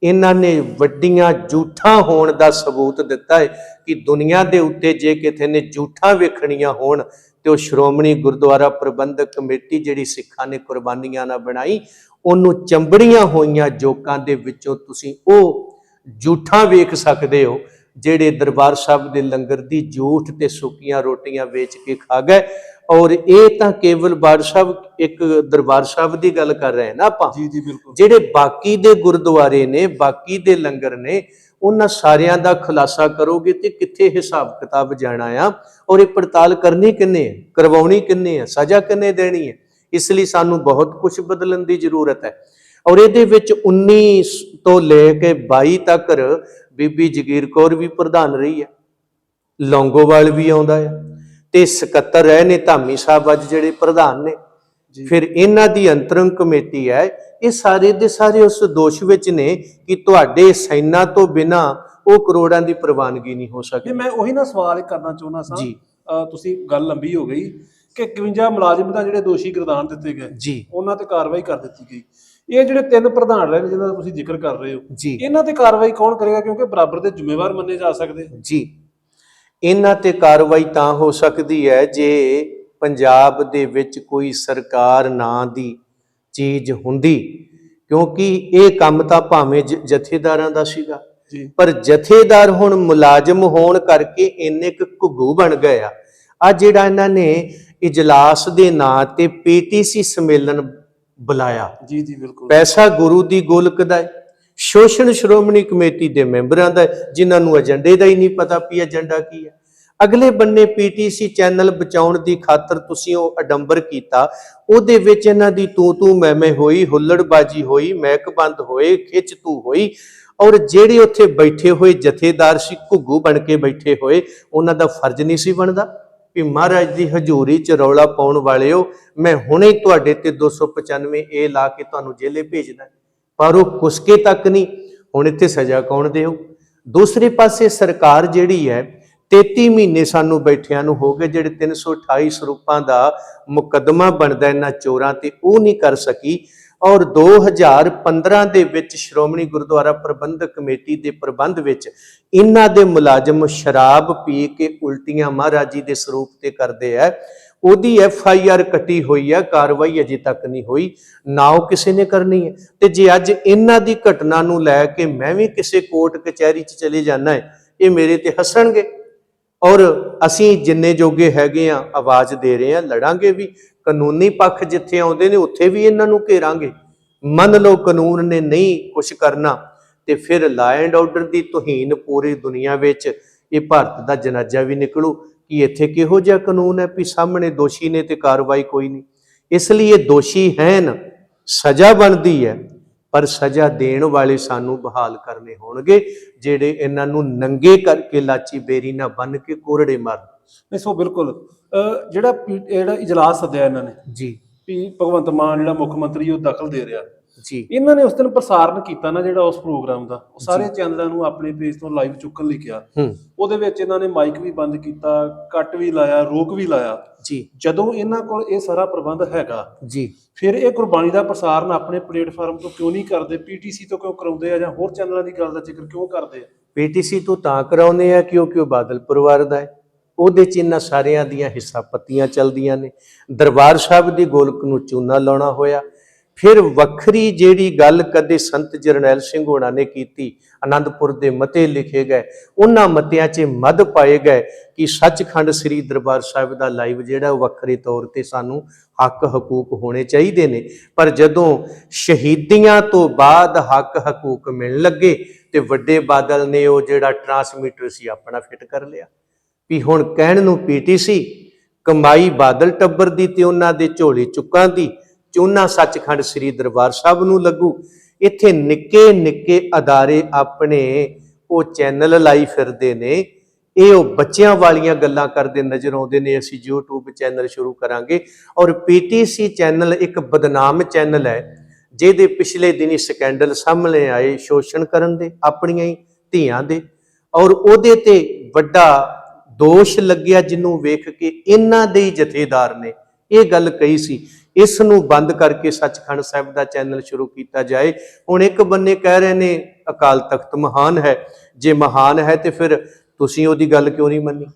ਇਹਨਾਂ ਨੇ ਵੱਡੀਆਂ ਝੂਠਾਂ ਹੋਣ ਦਾ ਸਬੂਤ ਦਿੱਤਾ ਹੈ ਕਿ ਦੁਨੀਆ ਦੇ ਉੱਤੇ ਜੇ ਕਿਸੇ ਨੇ ਝੂਠਾਂ ਵੇਖਣੀਆਂ ਹੋਣ ਤੇ ਉਹ ਸ਼੍ਰੋਮਣੀ ਗੁਰਦੁਆਰਾ ਪ੍ਰਬੰਧਕ ਕਮੇਟੀ ਜਿਹੜੀ ਸਿੱਖਾਂ ਨੇ ਕੁਰਬਾਨੀਆਂ ਨਾਲ ਬਣਾਈ, ਉਹਨੂੰ ਚੰਬੜੀਆਂ ਹੋਈਆਂ ਜੋਕਾਂ ਦੇ ਵਿੱਚੋਂ ਤੁਸੀਂ ਉਹ ਝੂਠਾਂ ਵੇਖ ਸਕਦੇ ਹੋ ਜਿਹੜੇ ਦਰਬਾਰ ਸਾਹਿਬ ਦੇ ਲੰਗਰ ਦੀ ਝੂਠ ਤੇ ਸੁੱਕੀਆਂ ਰੋਟੀਆਂ ਵੇਚ ਕੇ ਖਾ ਗਏ। ਔਰ ਇਹ ਤਾਂ ਕੇਵਲ ਬਾੜ ਸਾਹਿਬ ਇੱਕ ਦਰਬਾਰ ਸਾਹਿਬ ਦੀ ਗੱਲ ਕਰ ਰਹੇ ਨਾ ਆਪਾਂ, ਜੀ ਬਿਲਕੁਲ। ਜਿਹੜੇ ਬਾਕੀ ਦੇ ਗੁਰਦੁਆਰੇ ਨੇ, ਬਾਕੀ ਦੇ ਲੰਗਰ ਨੇ, ਉਹਨਾਂ ਸਾਰਿਆਂ ਦਾ ਖੁਲਾਸਾ ਕਰੋਗੇ ਤੇ ਕਿੱਥੇ ਹਿਸਾਬ ਕਿਤਾਬ ਜਾਣਾ ਆ, ਔਰ ਇਹ ਪੜਤਾਲ ਕਰਨੀ ਕਿੰਨੇ ਹੈ, ਕਰਵਾਉਣੀ ਕਿੰਨੇ ਹੈ, ਸਜ਼ਾ ਕਿੰਨੇ ਦੇਣੀ ਹੈ। ਇਸ ਲਈ ਸਾਨੂੰ ਬਹੁਤ ਕੁਝ ਬਦਲਣ ਦੀ ਜ਼ਰੂਰਤ ਹੈ। ਔਰ ਇਹਦੇ ਵਿੱਚ 19 ਤੋਂ ਲੈ ਕੇ 22 ਤੱਕ ਬੀਬੀ ਜਗੀਰ ਕੌਰ ਵੀ ਪ੍ਰਧਾਨ ਰਹੀ ਹੈ, ਲੌਂਗੋਵਾਲ ਵੀ ਆਉਂਦਾ ਹੈ, ਤੇ ਸਕੱਤਰ ਰਹੇ ਨੇ ਧਾਮੀ ਸਾਹਿਬ ਅੱਜ ਜਿਹੜੇ ਪ੍ਰਧਾਨ ਨੇ। ਫਿਰ ਇਹਨਾਂ ਦੀ ਅੰਤਰੰਗ ਕਮੇਟੀ ਹੈ। ਇਹ ਸਾਰੇ ਦੇ ਸਾਰੇ ਉਸ ਦੋਸ਼ ਵਿੱਚ ਨੇ ਕਿ ਤੁਹਾਡੇ ਸੈਨਾ ਤੋਂ ਬਿਨਾ ਉਹ ਕਰੋੜਾਂ ਦੀ ਪ੍ਰਵਾਨਗੀ ਨਹੀਂ ਹੋ ਸਕਦੀ। ਮੈਂ ਉਹੀ ਨਾ ਸਵਾਲ ਕਰਨਾ ਚਾਹੁੰਦਾ ਸਾਂ ਜੀ, ਤੁਸੀਂ ਗੱਲ ਲੰਬੀ ਹੋ ਗਈ ਕਿ 51 ਮੁਲਾਜ਼ਮ ਦਾ ਜਿਹੜੇ ਦੋਸ਼ੀ ਗਰਦਾਨ ਦਿੱਤੇ ਗਏ ਜੀ, ਉਹਨਾਂ ਤੇ ਕਾਰਵਾਈ ਕਰ ਦਿੱਤੀ ਗਈ। ਇਹ ਜਿਹੜੇ 3 ਪ੍ਰਧਾਨ ਰਹੇ ਨੇ ਜਿਹਨਾਂ ਦਾ ਤੁਸੀਂ ਜ਼ਿਕਰ ਕਰ ਰਹੇ ਹੋ ਜੀ, ਇਹਨਾਂ ਤੇ ਕਾਰਵਾਈ ਕੌਣ ਕਰੇਗਾ, ਕਿਉਂਕਿ ਬਰਾਬਰ ਦੇ ਜ਼ਿੰਮੇਵਾਰ ਮੰਨੇ ਜਾ ਸਕਦੇ ਜੀ। ਇਹਨਾਂ ਤੇ ਕਾਰਵਾਈ ਤਾਂ ਹੋ ਸਕਦੀ ਹੈ ਜੇ ਪੰਜਾਬ ਦੇ ਵਿੱਚ ਕੋਈ ਸਰਕਾਰ ਨਾਂ ਦੀ ਚੀਜ਼ ਹੁੰਦੀ, ਕਿਉਂਕਿ ਇਹ ਕੰਮ ਤਾਂ ਭਾਵੇਂ ਜਥੇਦਾਰਾਂ ਦਾ ਸੀਗਾ, ਪਰ ਜਥੇਦਾਰ ਹੁਣ ਮੁਲਾਜ਼ਮ ਹੋਣ ਕਰਕੇ ਇੰਨੇ ਕੁ ਘੁੱਗੂ ਬਣ ਗਏ ਆ। ਆ ਜਿਹੜਾ ਇਹਨਾਂ ਨੇ ਇਜਲਾਸ ਦੇ ਨਾਂ ਤੇ ਪੀਟੀਸੀ ਸੰਮੇਲਨ ਬੁਲਾਇਆ, ਜੀ ਬਿਲਕੁਲ, ਪੈਸਾ ਗੁਰੂ ਦੀ ਗੋਲਕ ਦਾ ਹੈ, ਸ਼ੋਸ਼ਣ ਸ਼੍ਰੋਮਣੀ ਕਮੇਟੀ ਦੇ ਮੈਂਬਰਾਂ ਦਾ, ਜਿਨ੍ਹਾਂ ਨੂੰ ਏਜੰਡੇ ਦਾ ਹੀ ਨਹੀਂ ਪਤਾ ਵੀ ਏਜੰਡਾ ਕੀ ਹੈ। ਅਗਲੇ ਬੰਨੇ ਪੀਟੀਸੀ ਚੈਨਲ ਬਚਾਉਣ ਦੀ ਖਾਤਰ ਤੁਸੀਂ ਉਹ ਅਡੰਬਰ ਕੀਤਾ, ਉਹਦੇ ਵਿੱਚ ਇਹਨਾਂ ਦੀ ਤੂੰ ਮੈਂ ਹੋਈ, ਹੁੱਲੜਬਾਜੀ ਹੋਈ, ਮਹਿਕ ਬੰਦ ਹੋਏ, ਖਿੱਚ ਤੂ ਹੋਈ। ਔਰ ਜਿਹੜੇ ਉੱਥੇ ਬੈਠੇ ਹੋਏ ਜਥੇਦਾਰ ਸੀ, ਘੁੱਗੂ ਬਣ ਕੇ ਬੈਠੇ ਹੋਏ, ਉਹਨਾਂ ਦਾ ਫਰਜ਼ ਨਹੀਂ ਸੀ ਬਣਦਾ ਵੀ ਮਹਾਰਾਜ ਦੀ ਹਜ਼ੂਰੀ ਚ ਰੌਲਾ ਪਾਉਣ ਵਾਲਿਓ, ਮੈਂ ਹੁਣੇ ਤੁਹਾਡੇ ਤੇ 295 ਏ ਲਾ ਕੇ ਤੁਹਾਨੂੰ ਜੇਲੇ ਭੇਜਦਾ। ਪਰ ਉਹ ਕੁਸਕੇ ਤੱਕ ਨਹੀਂ, ਹੁਣ ਇੱਥੇ ਸਜ਼ਾ ਕੌਣ ਦੇਊ। ਦੂਸਰੇ ਪਾਸੇ ਸਰਕਾਰ ਜਿਹੜੀ ਹੈ 33 ਮਹੀਨੇ ਸਾਨੂੰ ਬੈਠਿਆਂ ਨੂੰ ਹੋ ਗਏ, ਜਿਹੜੇ 328 ਸਰੂਪਾਂ ਦਾ ਮੁਕੱਦਮਾ ਬਣਦਾ ਇਹਨਾਂ ਚੋਰਾਂ ਤੇ, ਉਹ ਨਹੀਂ ਕਰ ਸਕੀ। ਔਰ 2015 ਦੇ ਵਿੱਚ ਸ਼੍ਰੋਮਣੀ ਗੁਰਦੁਆਰਾ ਪ੍ਰਬੰਧਕ ਕਮੇਟੀ ਦੇ ਪ੍ਰਬੰਧ ਵਿੱਚ ਇਹਨਾਂ ਦੇ ਮੁਲਾਜ਼ਮ ਸ਼ਰਾਬ ਪੀ ਕੇ ਉਲਟੀਆਂ ਮਹਾਰਾਜ ਜੀ ਦੇ ਸਰੂਪ ਤੇ ਕਰਦੇ ਆ, ਉਹਦੀ FIR ਕੱਟੀ ਹੋਈ ਹੈ, ਕਾਰਵਾਈ ਅਜੇ ਤੱਕ ਨਹੀਂ ਹੋਈ, ਨਾ ਉਹ ਕਿਸੇ ਨੇ ਕਰਨੀ ਹੈ। ਤੇ ਜੇ ਅੱਜ ਇਹਨਾਂ ਦੀ ਘਟਨਾ ਨੂੰ ਲੈ ਕੇ ਮੈਂ ਵੀ ਕਿਸੇ ਕੋਰਟ ਕਚਹਿਰੀ 'ਚ ਚਲੇ ਜਾਣਾ ਹੈ, ਇਹ ਮੇਰੇ ਤੇ ਹੱਸਣਗੇ। ਔਰ ਅਸੀਂ ਜਿੰਨੇ ਜੋਗੇ ਹੈਗੇ ਆ ਆਵਾਜ਼ ਦੇ ਰਹੇ ਆ, ਲੜਾਂਗੇ ਵੀ। ਕਾਨੂੰਨੀ ਪੱਖ ਜਿੱਥੇ ਆਉਂਦੇ ਨੇ ਉੱਥੇ ਵੀ ਇਹਨਾਂ ਨੂੰ ਘੇਰਾਂਗੇ। ਮੰਨ ਲਓ ਕਾਨੂੰਨ ਨੇ ਨਹੀਂ ਕੁਛ ਕਰਨਾ ਤੇ ਫਿਰ ਲਾ ਐਂਡ ਆਰਡਰ ਦੀ ਤੋਹੀਨ ਪੂਰੀ ਦੁਨੀਆ ਵਿੱਚ, ਇਹ ਭਾਰਤ ਦਾ ਜਨਾਜ਼ਾ ਵੀ ਨਿਕਲੂ ਕਿ ਇੱਥੇ ਕਿਹੋ ਜਿਹਾ ਕਾਨੂੰਨ ਹੈ ਵੀ ਸਾਹਮਣੇ ਦੋਸ਼ੀ ਨੇ ਤੇ ਕਾਰਵਾਈ ਕੋਈ ਨਹੀਂ। ਇਸ ਲਈ ਇਹ ਦੋਸ਼ੀ ਹਨ, ਸਜ਼ਾ ਬਣਦੀ ਹੈ, ਪਰ ਸਜ਼ਾ ਦੇਣ ਵਾਲੇ ਸਾਨੂੰ ਬਹਾਲ ਕਰਨੇ ਹੋਣਗੇ, ਜਿਹੜੇ ਇਹਨਾਂ ਨੂੰ ਨੰਗੇ ਕਰਕੇ ਲਾਚੀ ਬੇਰੀ ਨਾਲ ਬੰਨ ਕੇ ਕੋਰੜੇ ਮਾਰਨ। ਨਹੀਂ ਸੋ ਬਿਲਕੁਲ, ਜਿਹੜਾ ਇਜਲਾਸ ਸੱਦਿਆ ਇਹਨਾਂ ਨੇ ਜੀ, ਵੀ ਭਗਵੰਤ ਮਾਨ ਜਿਹੜਾ ਮੁੱਖ ਮੰਤਰੀ ਉਹ ਦਖਲ ਦੇ ਰਿਹਾ ਜੀ, ਇਹਨਾਂ ਨੇ ਉਸ ਦਿਨ ਪ੍ਰਸਾਰਣ ਕੀਤਾ ਨਾ ਜਿਹੜਾ ਉਸ ਪ੍ਰੋਗਰਾਮ ਦਾ, ਉਹ ਸਾਰੇ ਚੈਨਲਾਂ ਨੂੰ ਆਪਣੇ ਪੇਜ ਤੋਂ ਲਾਈਵ ਚੁੱਕਣ ਲਈ ਕਿਹਾ। ਉਹਦੇ ਵਿੱਚ ਇਹਨਾਂ ਨੇ ਮਾਈਕ ਵੀ ਬੰਦ ਕੀਤਾ, ਕੱਟ ਵੀ ਲਾਇਆ, ਰੋਕ ਵੀ ਲਾਇਆ ਜੀ। ਜਦੋਂ ਇਹਨਾਂ ਕੋਲ ਇਹ ਸਾਰਾ ਪ੍ਰਬੰਧ ਹੈਗਾ ਜੀ, ਫਿਰ ਇਹ ਗੁਰਬਾਣੀ ਦਾ ਪ੍ਰਸਾਰਣ ਆਪਣੇ ਪਲੇਟਫਾਰਮ ਤੋਂ ਕਿਉਂ ਨਹੀਂ ਕਰਦੇ, ਪੀਟੀਸੀ ਤੋਂ ਕਿਉਂ ਕਰਾਉਂਦੇ ਆ, ਜਾਂ ਹੋਰ ਚੈਨਲਾਂ ਦੀ ਗੱਲ ਦਾ ਜ਼ਿਕਰ ਕਿਉਂ ਕਰਦੇ ਆ? ਪੀਟੀਸੀ ਤੋਂ ਤਾਂ ਕਰਾਉਂਦੇ ਆ ਕਿਉਂਕਿ ਉਹ ਬਾਦਲ ਪਰਿਵਾਰ ਦਾ ਹੈ, ਉਹਦੇ 'ਚ ਇਹਨਾਂ ਸਾਰਿਆਂ ਦੀਆਂ ਹਿੱਸਾ ਪੱਤੀਆਂ ਚੱਲਦੀਆਂ ਨੇ। ਦਰਬਾਰ ਸਾਹਿਬ ਦੀ ਗੋਲਕ ਨੂੰ ਚੂਨਾ ਲਾਉਣਾ ਹੋਇਆ। ਫਿਰ ਵੱਖਰੀ ਜਿਹੜੀ ਗੱਲ ਕਦੇ ਸੰਤ ਜਰਨੈਲ ਸਿੰਘ ਹੋਣਾ ਨੇ ਕੀਤੀ, ਆਨੰਦਪੁਰ ਦੇ ਮਤੇ ਲਿਖੇ ਗਏ, ਉਹਨਾਂ ਮਤਿਆਂ 'ਚ ਮੱਧ ਪਾਏ ਗਏ ਕਿ ਸੱਚਖੰਡ ਸ੍ਰੀ ਦਰਬਾਰ ਸਾਹਿਬ ਦਾ ਲਾਈਵ ਜਿਹੜਾ ਵੱਖਰੇ ਤੌਰ ਤੇ ਸਾਨੂੰ ਹੱਕ ਹਕੂਕ ਹੋਣੇ ਚਾਹੀਦੇ ਨੇ। ਪਰ ਜਦੋਂ ਸ਼ਹੀਦੀਆਂ ਤੋਂ ਬਾਅਦ ਹੱਕ ਹਕੂਕ ਮਿਲਣ ਲੱਗੇ ਤੇ ਵੱਡੇ ਬਾਦਲ ਨੇ ਉਹ ਜਿਹੜਾ ਟਰਾਂਸਮੀਟਰ ਸੀ ਆਪਣਾ ਫਿੱਟ ਕਰ ਲਿਆ ਵੀ ਹੁਣ ਕਹਿਣ ਨੂੰ ਪੀਟੀਸੀ, ਕਮਾਈ ਬਾਦਲ ਟੱਬਰ ਦੀ ਤੇ ਉਹਨਾਂ ਦੇ ਝੋਲੇ ਚੁੱਕਾਂ ਦੀ, ਚੂਨਾ ਸੱਚਖੰਡ ਸ੍ਰੀ ਦਰਬਾਰ ਸਾਹਿਬ ਨੂੰ ਲੱਗੂ। ਇੱਥੇ ਨਿੱਕੇ ਨਿੱਕੇ ਅਦਾਰੇ ਆਪਣੇ ਉਹ ਚੈਨਲ ਲਾਈ ਫਿਰਦੇ ਨੇ, ਇਹ ਉਹ ਬੱਚਿਆਂ ਵਾਲੀਆਂ ਗੱਲਾਂ ਕਰਦੇ ਨਜ਼ਰ ਆਉਂਦੇ ਨੇ। ਅਸੀਂ YouTube ਚੈਨਲ ਸ਼ੁਰੂ ਕਰਾਂਗੇ, ਔਰ PTC ਚੈਨਲ ਇੱਕ ਬਦਨਾਮ ਚੈਨਲ ਹੈ, ਜਿਹਦੇ ਪਿਛਲੇ ਦਿਨੀ ਸਕੈਂਡਲ ਸਾਹਮਣੇ ਆਏ ਸ਼ੋਸ਼ਣ ਕਰਨ ਦੇ ਆਪਣੀਆਂ ਹੀ ਧੀਆਂ ਦੇ, ਔਰ ਉਹਦੇ ਤੇ ਵੱਡਾ ਦੋਸ਼ ਲੱਗਿਆ, ਜਿਹਨੂੰ ਵੇਖ ਕੇ ਇਹਨਾਂ ਦੇ ਹੀ ਜਥੇਦਾਰ ਨੇ ਇਹ ਗੱਲ ਕਹੀ ਸੀ, ਇਸ ਨੂੰ ਬੰਦ ਕਰਕੇ ਸੱਚਖੰਡ ਸਾਹਿਬ ਦਾ ਚੈਨਲ ਸ਼ੁਰੂ ਕੀਤਾ ਜਾਏ। ਹੁਣ ਇੱਕ ਬੰਨੇ ਕਹਿ ਰਹੇ ਨੇ ਅਕਾਲ ਤਖਤ ਮਹਾਨ ਹੈ, ਜੇ ਮਹਾਨ ਹੈ ਤੇ ਫਿਰ ਤੁਸੀਂ ਉਹਦੀ ਗੱਲ ਕਿਉਂ ਨਹੀਂ ਮੰਨੀ?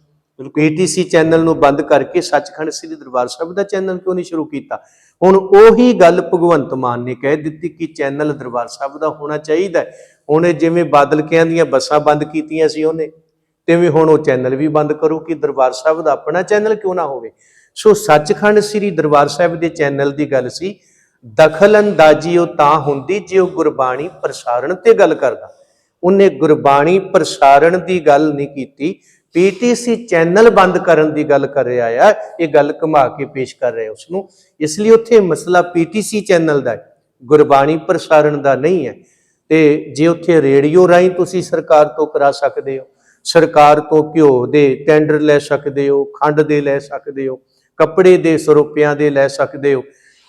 PTC ਚੈਨਲ ਨੂੰ ਬੰਦ ਕਰਕੇ ਸੱਚਖੰਡ ਸ੍ਰੀ ਦਰਬਾਰ ਸਾਹਿਬ ਦਾ ਚੈਨਲ ਕਿਉਂ ਨਹੀਂ ਸ਼ੁਰੂ ਕੀਤਾ? ਹੁਣ ਉਹੀ ਗੱਲ ਭਗਵੰਤ ਮਾਨ ਨੇ ਕਹਿ ਦਿੱਤੀ ਕਿ ਚੈਨਲ ਦਰਬਾਰ ਸਾਹਿਬ ਦਾ ਹੋਣਾ ਚਾਹੀਦਾ। ਹੁਣ ਜਿਵੇਂ ਬਾਦਲ ਕਿਆਂ ਦੀਆਂ ਬੱਸਾਂ ਬੰਦ ਕੀਤੀਆਂ ਸੀ ਉਹਨੇ, ਤਿਵੇਂ ਹੁਣ ਉਹ ਚੈਨਲ ਵੀ ਬੰਦ ਕਰੋ ਕਿ ਦਰਬਾਰ ਸਾਹਿਬ ਦਾ ਆਪਣਾ ਚੈਨਲ ਕਿਉਂ ਨਾ ਹੋਵੇ। ਸੋ ਸੱਚਖੰਡ ਸ੍ਰੀ ਦਰਬਾਰ ਸਾਹਿਬ ਦੇ ਚੈਨਲ ਦੀ ਗੱਲ ਸੀ। ਦਖਲ ਅੰਦਾਜ਼ੀ ਉਹ ਤਾਂ ਹੁੰਦੀ ਜੇ ਉਹ ਗੁਰਬਾਣੀ ਪ੍ਰਸਾਰਣ ਤੇ ਗੱਲ ਕਰਦਾ। ਉਹਨੇ ਗੁਰਬਾਣੀ ਪ੍ਰਸਾਰਣ ਦੀ ਗੱਲ ਨਹੀਂ ਕੀਤੀ, PTC ਚੈਨਲ ਬੰਦ ਕਰਨ ਦੀ ਗੱਲ ਕਰ ਰਿਹਾ ਆ। ਇਹ ਗੱਲ ਘੁਮਾ ਕੇ ਪੇਸ਼ ਕਰ ਰਿਹਾ ਉਸ ਨੂੰ, ਇਸ ਲਈ ਉੱਥੇ ਮਸਲਾ PTC ਚੈਨਲ ਦਾ ਹੈ, ਗੁਰਬਾਣੀ ਪ੍ਰਸਾਰਣ ਦਾ ਨਹੀਂ ਹੈ। ਤੇ ਜੇ ਉੱਥੇ ਰੇਡੀਓ ਰਾਹੀਂ ਤੁਸੀਂ ਸਰਕਾਰ ਤੋਂ ਕਰਾ ਸਕਦੇ ਹੋ, ਸਰਕਾਰ ਤੋਂ ਘਿਓ ਦੇ ਟੈਂਡਰ ਲੈ ਸਕਦੇ ਹੋ, ਖੰਡ ਦੇ ਲੈ ਸਕਦੇ ਹੋ, ਕੱਪੜੇ ਦੇ 100 ਰੁਪਿਆਂ ਦੇ ਲੈ ਸਕਦੇ ਹੋ,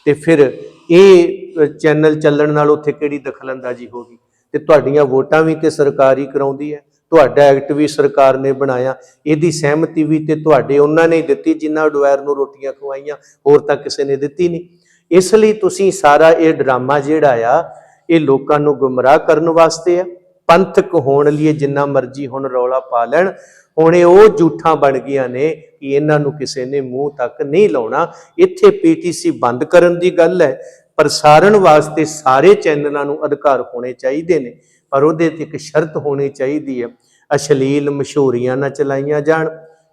ਤੇ ਫਿਰ ਇਹ ਚੈਨਲ ਚੱਲਣ ਨਾਲ ਉੱਥੇ ਕਿਹੜੀ ਦਖਲਅੰਦਾਜ਼ੀ ਹੋ ਗਈ? ਤੇ ਤੁਹਾਡੀਆਂ ਵੋਟਾਂ ਵੀ ਤੇ ਸਰਕਾਰ ਹੀ ਕਰਾਉਂਦੀ ਹੈ, ਤੁਹਾਡਾ ਐਕਟ ਵੀ ਸਰਕਾਰ ਨੇ ਬਣਾਇਆ, ਇਹਦੀ ਸਹਿਮਤੀ ਵੀ ਤੇ ਤੁਹਾਡੇ ਉਹਨਾਂ ਨੇ ਦਿੱਤੀ ਜਿਨ੍ਹਾਂ ਡੁਐਰ ਨੂੰ ਰੋਟੀਆਂ ਖਵਾਈਆਂ, ਹੋਰ ਤਾਂ ਕਿਸੇ ਨੇ ਦਿੱਤੀ ਨਹੀਂ। ਇਸ ਲਈ ਤੁਸੀਂ ਸਾਰਾ ਇਹ ਡਰਾਮਾ ਜਿਹੜਾ ਆ ਇਹ ਲੋਕਾਂ ਨੂੰ ਗੁੰਮਰਾਹ ਕਰਨ ਵਾਸਤੇ ਆ। ਪੰਥਕ ਹੋਣ ਲਈ ਜਿੰਨਾ ਮਰਜ਼ੀ ਹੁਣ ਰੌਲਾ ਪਾ ਲੈਣ, ਹੁਣ ਇਹ ਉਹ ਝੂਠਾਂ ਬਣ ਗਈਆਂ ਨੇ ਕਿ ਇਹਨਾਂ ਨੂੰ ਕਿਸੇ ਨੇ ਮੂੰਹ ਤੱਕ ਨਹੀਂ ਲਾਉਣਾ। ਇੱਥੇ PTC ਬੰਦ ਕਰਨ ਦੀ ਗੱਲ ਹੈ, ਪ੍ਰਸਾਰਣ ਵਾਸਤੇ ਸਾਰੇ ਚੈਨਲਾਂ ਨੂੰ ਅਧਿਕਾਰ ਹੋਣੇ ਚਾਹੀਦੇ ਨੇ, ਪਰ ਉਹਦੇ ਤੇ ਇੱਕ ਸ਼ਰਤ ਹੋਣੀ ਚਾਹੀਦੀ ਹੈ, ਅਸ਼ਲੀਲ ਮਸ਼ਹੂਰੀਆਂ ਨਾ ਚਲਾਈਆਂ ਜਾਣ,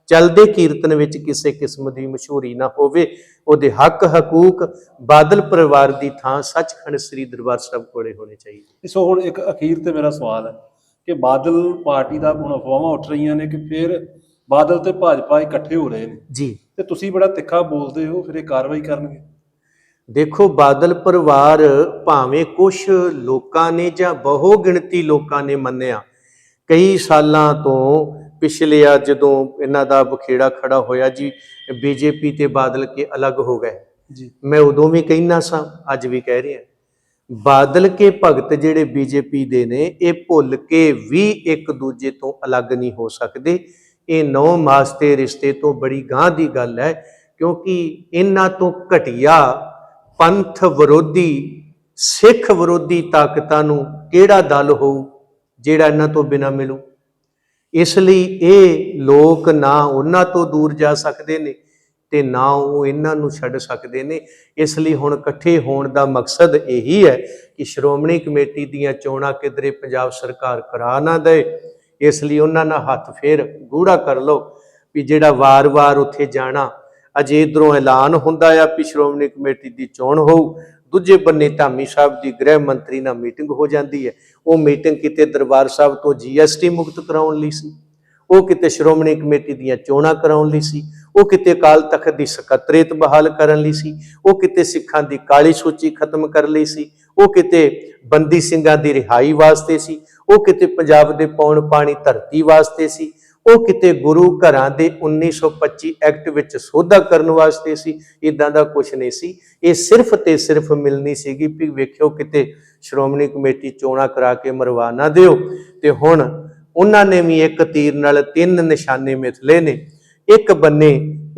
ਚਲਦੇ ਕੀਰਤਨ ਵਿੱਚ ਕਿਸੇ ਕਿਸਮ ਦੀ ਮਸ਼ਹੂਰੀ ਨਾ ਹੋਵੇ, ਉਹਦੇ ਹੱਕ ਹਕੂਕ ਬਾਦਲ ਪਰਿਵਾਰ ਦੀ ਥਾਂ ਸੱਚਖੰਡ ਸ੍ਰੀ ਦਰਬਾਰ ਸਾਹਿਬ ਕੋਲੇ ਹੋਣੇ ਚਾਹੀਦੇ। ਸੋ ਹੁਣ ਇੱਕ ਅਖੀਰ ਤੇ ਮੇਰਾ ਸਵਾਲ ਹੈ ਕਿ ਬਾਦਲ ਪਾਰਟੀ ਦਾ ਹੁਣ ਅਫਵਾਹਾਂ ਉੱਠ ਰਹੀਆਂ ਨੇ ਕਿ ਫਿਰ ਬਾਦਲ ਤੇ ਭਾਜਪਾ ਇਕੱਠੇ ਹੋ ਰਹੇ ਨੇ ਜੀ, ਤੇ ਤੁਸੀਂ ਬੜਾ ਤਿੱਖਾ ਬੋਲਦੇ ਹੋ, ਫਿਰ ਇਹ ਕਾਰਵਾਈ ਕਰਨਗੇ? ਦੇਖੋ, ਬਾਦਲ ਪਰਿਵਾਰ ਭਾਵੇਂ ਕੁਝ ਲੋਕਾਂ ਨੇ ਜਾਂ ਬਹੁ ਗਿਣਤੀ ਲੋਕਾਂ ਨੇ ਮੰਨਿਆ, ਕਈ ਸਾਲਾਂ ਤੋਂ ਪਿਛਲੇ ਆ ਜਦੋਂ ਇਹਨਾਂ ਦਾ ਬਖੇੜਾ ਖੜਾ ਹੋਇਆ ਜੀ BJP ਤੇ ਬਾਦਲ ਕੇ ਅਲੱਗ ਹੋ ਗਏ ਜੀ, ਮੈਂ ਉਦੋਂ ਵੀ ਕਹਿਣਾ ਸਾਂ, ਅੱਜ ਵੀ ਕਹਿ ਰਿਹਾ, ਬਾਦਲ ਕੇ ਭਗਤ ਜਿਹੜੇ BJP ਦੇ ਨੇ ਇਹ ਭੁੱਲ ਕੇ ਵੀ ਇੱਕ ਦੂਜੇ ਤੋਂ ਅਲੱਗ ਨਹੀਂ ਹੋ ਸਕਦੇ। ਇਹ 9 ਮਾਸ ਦੇ ਰਿਸ਼ਤੇ ਤੋਂ ਬੜੀ ਗਾਂਹ ਦੀ ਗੱਲ ਹੈ, ਕਿਉਂਕਿ ਇਹਨਾਂ ਤੋਂ ਘਟੀਆ ਪੰਥ ਵਿਰੋਧੀ ਸਿੱਖ ਵਿਰੋਧੀ ਤਾਕਤਾਂ ਨੂੰ ਕਿਹੜਾ ਦਲ ਹੋਊ ਜਿਹੜਾ ਇਹਨਾਂ ਤੋਂ ਬਿਨਾਂ ਮਿਲੂ। ਇਸ ਲਈ ਇਹ ਲੋਕ ਨਾ ਉਹਨਾਂ ਤੋਂ ਦੂਰ ਜਾ ਸਕਦੇ ਨੇ ਤੇ ਨਾ ਉਹ ਇਹਨਾਂ ਨੂੰ ਛੱਡ ਸਕਦੇ ਨੇ। ਇਸ ਲਈ ਹੁਣ ਇਕੱਠੇ ਹੋਣ ਦਾ ਮਕਸਦ ਇਹੀ ਹੈ ਕਿ ਸ਼੍ਰੋਮਣੀ ਕਮੇਟੀ ਦੀਆਂ ਚੋਣਾਂ ਕਿਧਰੇ ਪੰਜਾਬ ਸਰਕਾਰ ਕਰਾ ਨਾ ਦੇ। ਇਸ ਲਈ ਉਹਨਾਂ ਨਾਲ ਹੱਥ ਫੇਰ ਗੂੜਾ ਕਰ ਲਓ ਵੀ ਜਿਹੜਾ ਵਾਰ-ਵਾਰ ਉੱਥੇ ਜਾਣਾ, ਅਜੇ ਇੱਧਰੋਂ ਐਲਾਨ ਹੁੰਦਾ ਆ ਵੀ ਸ਼੍ਰੋਮਣੀ ਕਮੇਟੀ ਦੀ ਚੋਣ ਹੋਊ, ਦੂਜੇ ਬੰਨੇ ਧਾਮੀ ਸਾਹਿਬ ਦੀ ਗ੍ਰਹਿ ਮੰਤਰੀ ਨਾਲ ਮੀਟਿੰਗ ਹੋ ਜਾਂਦੀ ਹੈ। ਉਹ ਮੀਟਿੰਗ ਕਿਤੇ ਦਰਬਾਰ ਸਾਹਿਬ ਤੋਂ GST ਮੁਕਤ ਕਰਾਉਣ ਲਈ ਸੀ, ਉਹ ਕਿਤੇ ਸ਼੍ਰੋਮਣੀ ਕਮੇਟੀ ਦੀਆਂ ਚੋਣਾਂ ਕਰਾਉਣ ਲਈ ਸੀ, ਉਹ ਕਿਤੇ ਅਕਾਲ ਤਖਤ ਦੀ ਸਕੱਤਰੇਤ ਬਹਾਲ ਕਰਨ ਲਈ ਸੀ, ਉਹ ਕਿਤੇ ਸਿੱਖਾਂ ਦੀ ਕਾਲੀ ਸੂਚੀ ਖਤਮ ਕਰਨ ਲਈ ਸੀ, ਉਹ ਕਿਤੇ ਬੰਦੀ ਸਿੰਘਾਂ ਦੀ ਰਿਹਾਈ ਵਾਸਤੇ ਸੀ, ਉਹ ਕਿਤੇ ਪੰਜਾਬ ਦੇ ਪੌਣ ਪਾਣੀ ਧਰਤੀ ਵਾਸਤੇ ਸੀ, ਉਹ ਕਿਤੇ ਗੁਰੂ ਘਰਾਂ ਦੇ 1925 ਐਕਟ ਵਿੱਚ ਸੋਧਾ ਕਰਨ ਵਾਸਤੇ ਸੀ। ਇਦਾਂ ਦਾ ਕੁਝ ਨਹੀਂ ਸੀ। ਇਹ ਸਿਰਫ ਤੇ ਸਿਰਫ ਮਿਲਣੀ ਸੀਗੀ ਵੀ ਵੇਖਿਓ ਕਿਤੇ ਸ਼੍ਰੋਮਣੀ ਕਮੇਟੀ ਚੋਣਾਂ ਕਰਾ ਕੇ ਮਰਵਾ ਨਾ ਦਿਓ। ਤੇ ਹੁਣ ਉਹਨਾਂ ਨੇ ਵੀ ਇੱਕ ਤੀਰ ਨਾਲ 3 ਨਿਸ਼ਾਨੇ ਮਿਥ ਲਏ ਨੇ। ਇੱਕ ਬੰਨੇ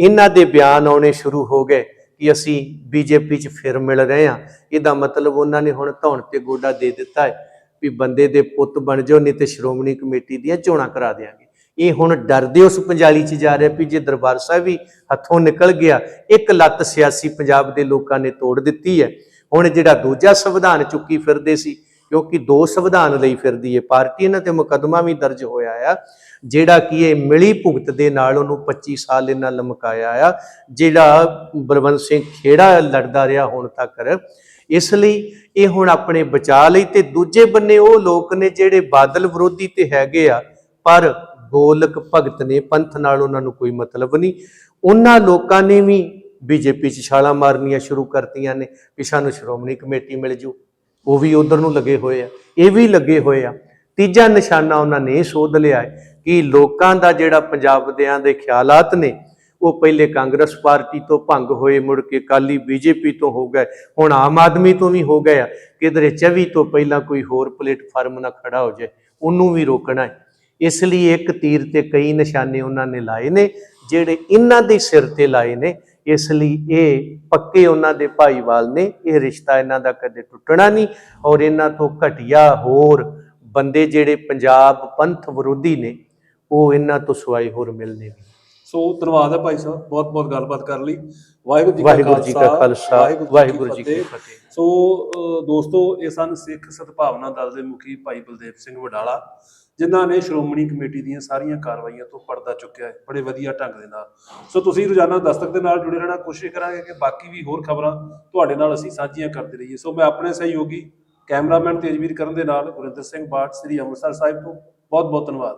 ਇਹਨਾਂ ਦੇ ਬਿਆਨ ਆਉਣੇ ਸ਼ੁਰੂ ਹੋ ਗਏ ਕਿ ਅਸੀਂ BJP 'ਚ ਫਿਰ ਮਿਲ ਰਹੇ ਹਾਂ। ਇਹਦਾ ਮਤਲਬ ਉਹਨਾਂ ਨੇ ਹੁਣ ਧੌਣ ਤੇ ਗੋਡਾ ਦੇ ਦਿੱਤਾ ਹੈ ਵੀ ਬੰਦੇ ਦੇ ਪੁੱਤ ਬਣ ਜਾਓ, ਨਹੀਂ ਤੇ ਸ਼੍ਰੋਮਣੀ ਕਮੇਟੀ ਦੀਆਂ ਚੋਣਾਂ ਕਰਾ ਦਿਆਂਗੇ। ਇਹ ਹੁਣ ਡਰਦੇ ਉਸ ਪੰਜਾਲੀ 'ਚ ਜਾ ਰਿਹਾ ਵੀ ਜੇ ਦਰਬਾਰ ਸਾਹਿਬ ਵੀ ਹੱਥੋਂ ਨਿਕਲ ਗਿਆ, ਇੱਕ ਲੱਤ ਸਿਆਸੀ ਪੰਜਾਬ ਦੇ ਲੋਕਾਂ ਨੇ ਤੋੜ ਦਿੱਤੀ ਹੈ। ਹੁਣ ਜਿਹੜਾ ਦੂਜਾ ਸੰਵਿਧਾਨ ਚੁੱਕੀ ਫਿਰਦੇ ਸੀ, ਕਿਉਂਕਿ 2 ਸੰਵਿਧਾਨ ਲਈ ਫਿਰਦੀ ਹੈ ਪਾਰਟੀ, ਇਹਨਾਂ ਤੇ ਮੁਕੱਦਮਾ ਵੀ ਦਰਜ ਹੋਇਆ ਆ, ਜਿਹੜਾ ਕਿ ਇਹ ਮਿਲੀ ਭੁਗਤ ਦੇ ਨਾਲ ਉਹਨੂੰ 25 ਸਾਲ ਇਹਨਾਂ ਲਮਕਾਇਆ ਆ, ਜਿਹੜਾ ਬਲਵੰਤ ਸਿੰਘ ਖੇੜਾ ਲੜਦਾ ਰਿਹਾ ਹੁਣ ਤੱਕ। ਇਸ ਲਈ ਇਹ ਹੁਣ ਆਪਣੇ ਬਚਾ ਲਈ। ਤੇ ਦੂਜੇ ਬੰਨੇ ਉਹ ਲੋਕ ਨੇ ਜਿਹੜੇ ਬਾਦਲ ਵਿਰੋਧੀ ਤੇ ਹੈਗੇ ਆ, ਪਰ ਗੋਲਕ ਭਗਤ ਨੇ, ਪੰਥ ਨਾਲ ਉਹਨਾਂ ਨੂੰ ਕੋਈ ਮਤਲਬ ਨਹੀਂ। ਉਹਨਾਂ ਲੋਕਾਂ ਨੇ ਵੀ ਬੀਜੇਪੀ 'ਚ ਛਾਲਾਂ ਮਾਰਨੀਆਂ ਸ਼ੁਰੂ ਕਰਤੀਆਂ ਨੇ ਕਿ ਸਾਨੂੰ ਸ਼੍ਰੋਮਣੀ ਕਮੇਟੀ ਮਿਲ ਜੂ। ਉਹ ਵੀ ਉਧਰ ਨੂੰ ਲੱਗੇ ਹੋਏ ਆ, ਇਹ ਵੀ ਲੱਗੇ ਹੋਏ ਆ। ਤੀਜਾ ਨਿਸ਼ਾਨਾ ਉਹਨਾਂ ਨੇ ਇਹ ਸੋਧ ਲਿਆ ਹੈ ਕਿ ਲੋਕਾਂ ਦਾ ਜਿਹੜਾ ਪੰਜਾਬ ਦੇ ਖਿਆਲਾਤ ਨੇ ਉਹ ਪਹਿਲੇ ਕਾਂਗਰਸ ਪਾਰਟੀ ਤੋਂ ਭੰਗ ਹੋਏ, ਮੁੜ ਕੇ ਅਕਾਲੀ ਬੀਜੇਪੀ ਤੋਂ ਹੋ ਗਏ, ਹੁਣ ਆਮ ਆਦਮੀ ਤੋਂ ਵੀ ਹੋ ਗਏ ਆ। ਕਿਧਰੇ 24 ਤੋਂ ਪਹਿਲਾਂ ਕੋਈ ਹੋਰ ਪਲੇਟਫਾਰਮ ਨਾ ਖੜਾ ਹੋ ਜਾਏ, ਉਹਨੂੰ ਵੀ ਰੋਕਣਾ ਹੈ। ਇਸ ਲਈ ਇੱਕ ਤੀਰ ਤੇ ਕਈ ਨਿਸ਼ਾਨੇ ਉਹਨਾਂ ਨੇ ਲਾਏ ਨੇ, ਜਿਹੜੇ ਇਹਨਾਂ ਦੇ ਸਿਰ ਤੇ ਲਾਏ ਨੇ। ਇਸ ਲਈ ਇਹ ਪੱਕੇ ਉਹਨਾਂ ਦੇ ਭਾਈਵਾਲ ਨੇ, ਇਹ ਰਿਸ਼ਤਾ ਇਹਨਾਂ ਦਾ ਕਦੇ ਟੁੱਟਣਾ ਨਹੀਂ। ਔਰ ਇਹਨਾਂ ਤੋਂ ਘਟੀਆ ਹੋਰ ਬੰਦੇ ਜਿਹੜੇ ਪੰਜਾਬ ਪੰਥ ਵਿਰੋਧੀ ਨੇ, ਉਹ ਇਹਨਾਂ ਤੋਂ ਸਿਵਾਏ ਹੋਰ ਮਿਲਣੇ ਨਹੀਂ। ਸੋ ਧੰਨਵਾਦ ਹੈ ਭਾਈ ਸਾਹਿਬ, ਬਹੁਤ ਬਹੁਤ ਗੱਲਬਾਤ ਕਰ ਲਈ। ਵਾਹਿਗੁਰੂ ਜੀ ਕਾ ਖਾਲਸਾ, ਵਾਹਿਗੁਰੂ ਜੀ ਕੀ ਫਤਿਹ। ਸੋ ਦੋਸਤੋ, ਇਹ ਸਨ ਸਿੱਖ ਸਦਭਾਵਨਾ ਦਲ ਦੇ ਮੁਖੀ ਭਾਈ ਬਲਦੇਵ ਸਿੰਘ ਵਡਾਲਾ, ਜਿਨ੍ਹਾਂ ਨੇ ਸ਼੍ਰੋਮਣੀ ਕਮੇਟੀ ਦੀਆਂ ਸਾਰੀਆਂ ਕਾਰਵਾਈਆਂ ਤੋਂ ਪਰਦਾ ਚੁੱਕਿਆ ਹੈ ਬੜੇ ਵਧੀਆ ਢੰਗ ਦੇ ਨਾਲ। ਸੋ ਤੁਸੀਂ ਰੋਜ਼ਾਨਾ ਦਸਤਕ ਦੇ ਨਾਲ ਜੁੜੇ ਰਹਿਣਾ, ਕੋਸ਼ਿਸ਼ ਕਰਾਂਗੇ ਕਿ ਬਾਕੀ ਵੀ ਹੋਰ ਖਬਰਾਂ ਤੁਹਾਡੇ ਨਾਲ ਅਸੀਂ ਸਾਂਝੀਆਂ ਕਰਦੇ ਰਹੀਏ। ਸੋ ਮੈਂ ਆਪਣੇ ਸਹਿਯੋਗੀ ਕੈਮਰਾਮੈਨ ਤੇਜਵੀਰ ਕਰਨ ਦੇ ਨਾਲ ਗੁਰਿੰਦਰ ਸਿੰਘ ਬਾਠ, ਸ੍ਰੀ ਅੰਮ੍ਰਿਤਸਰ ਸਾਹਿਬ ਤੋਂ ਬਹੁਤ ਬਹੁਤ ਧੰਨਵਾਦ।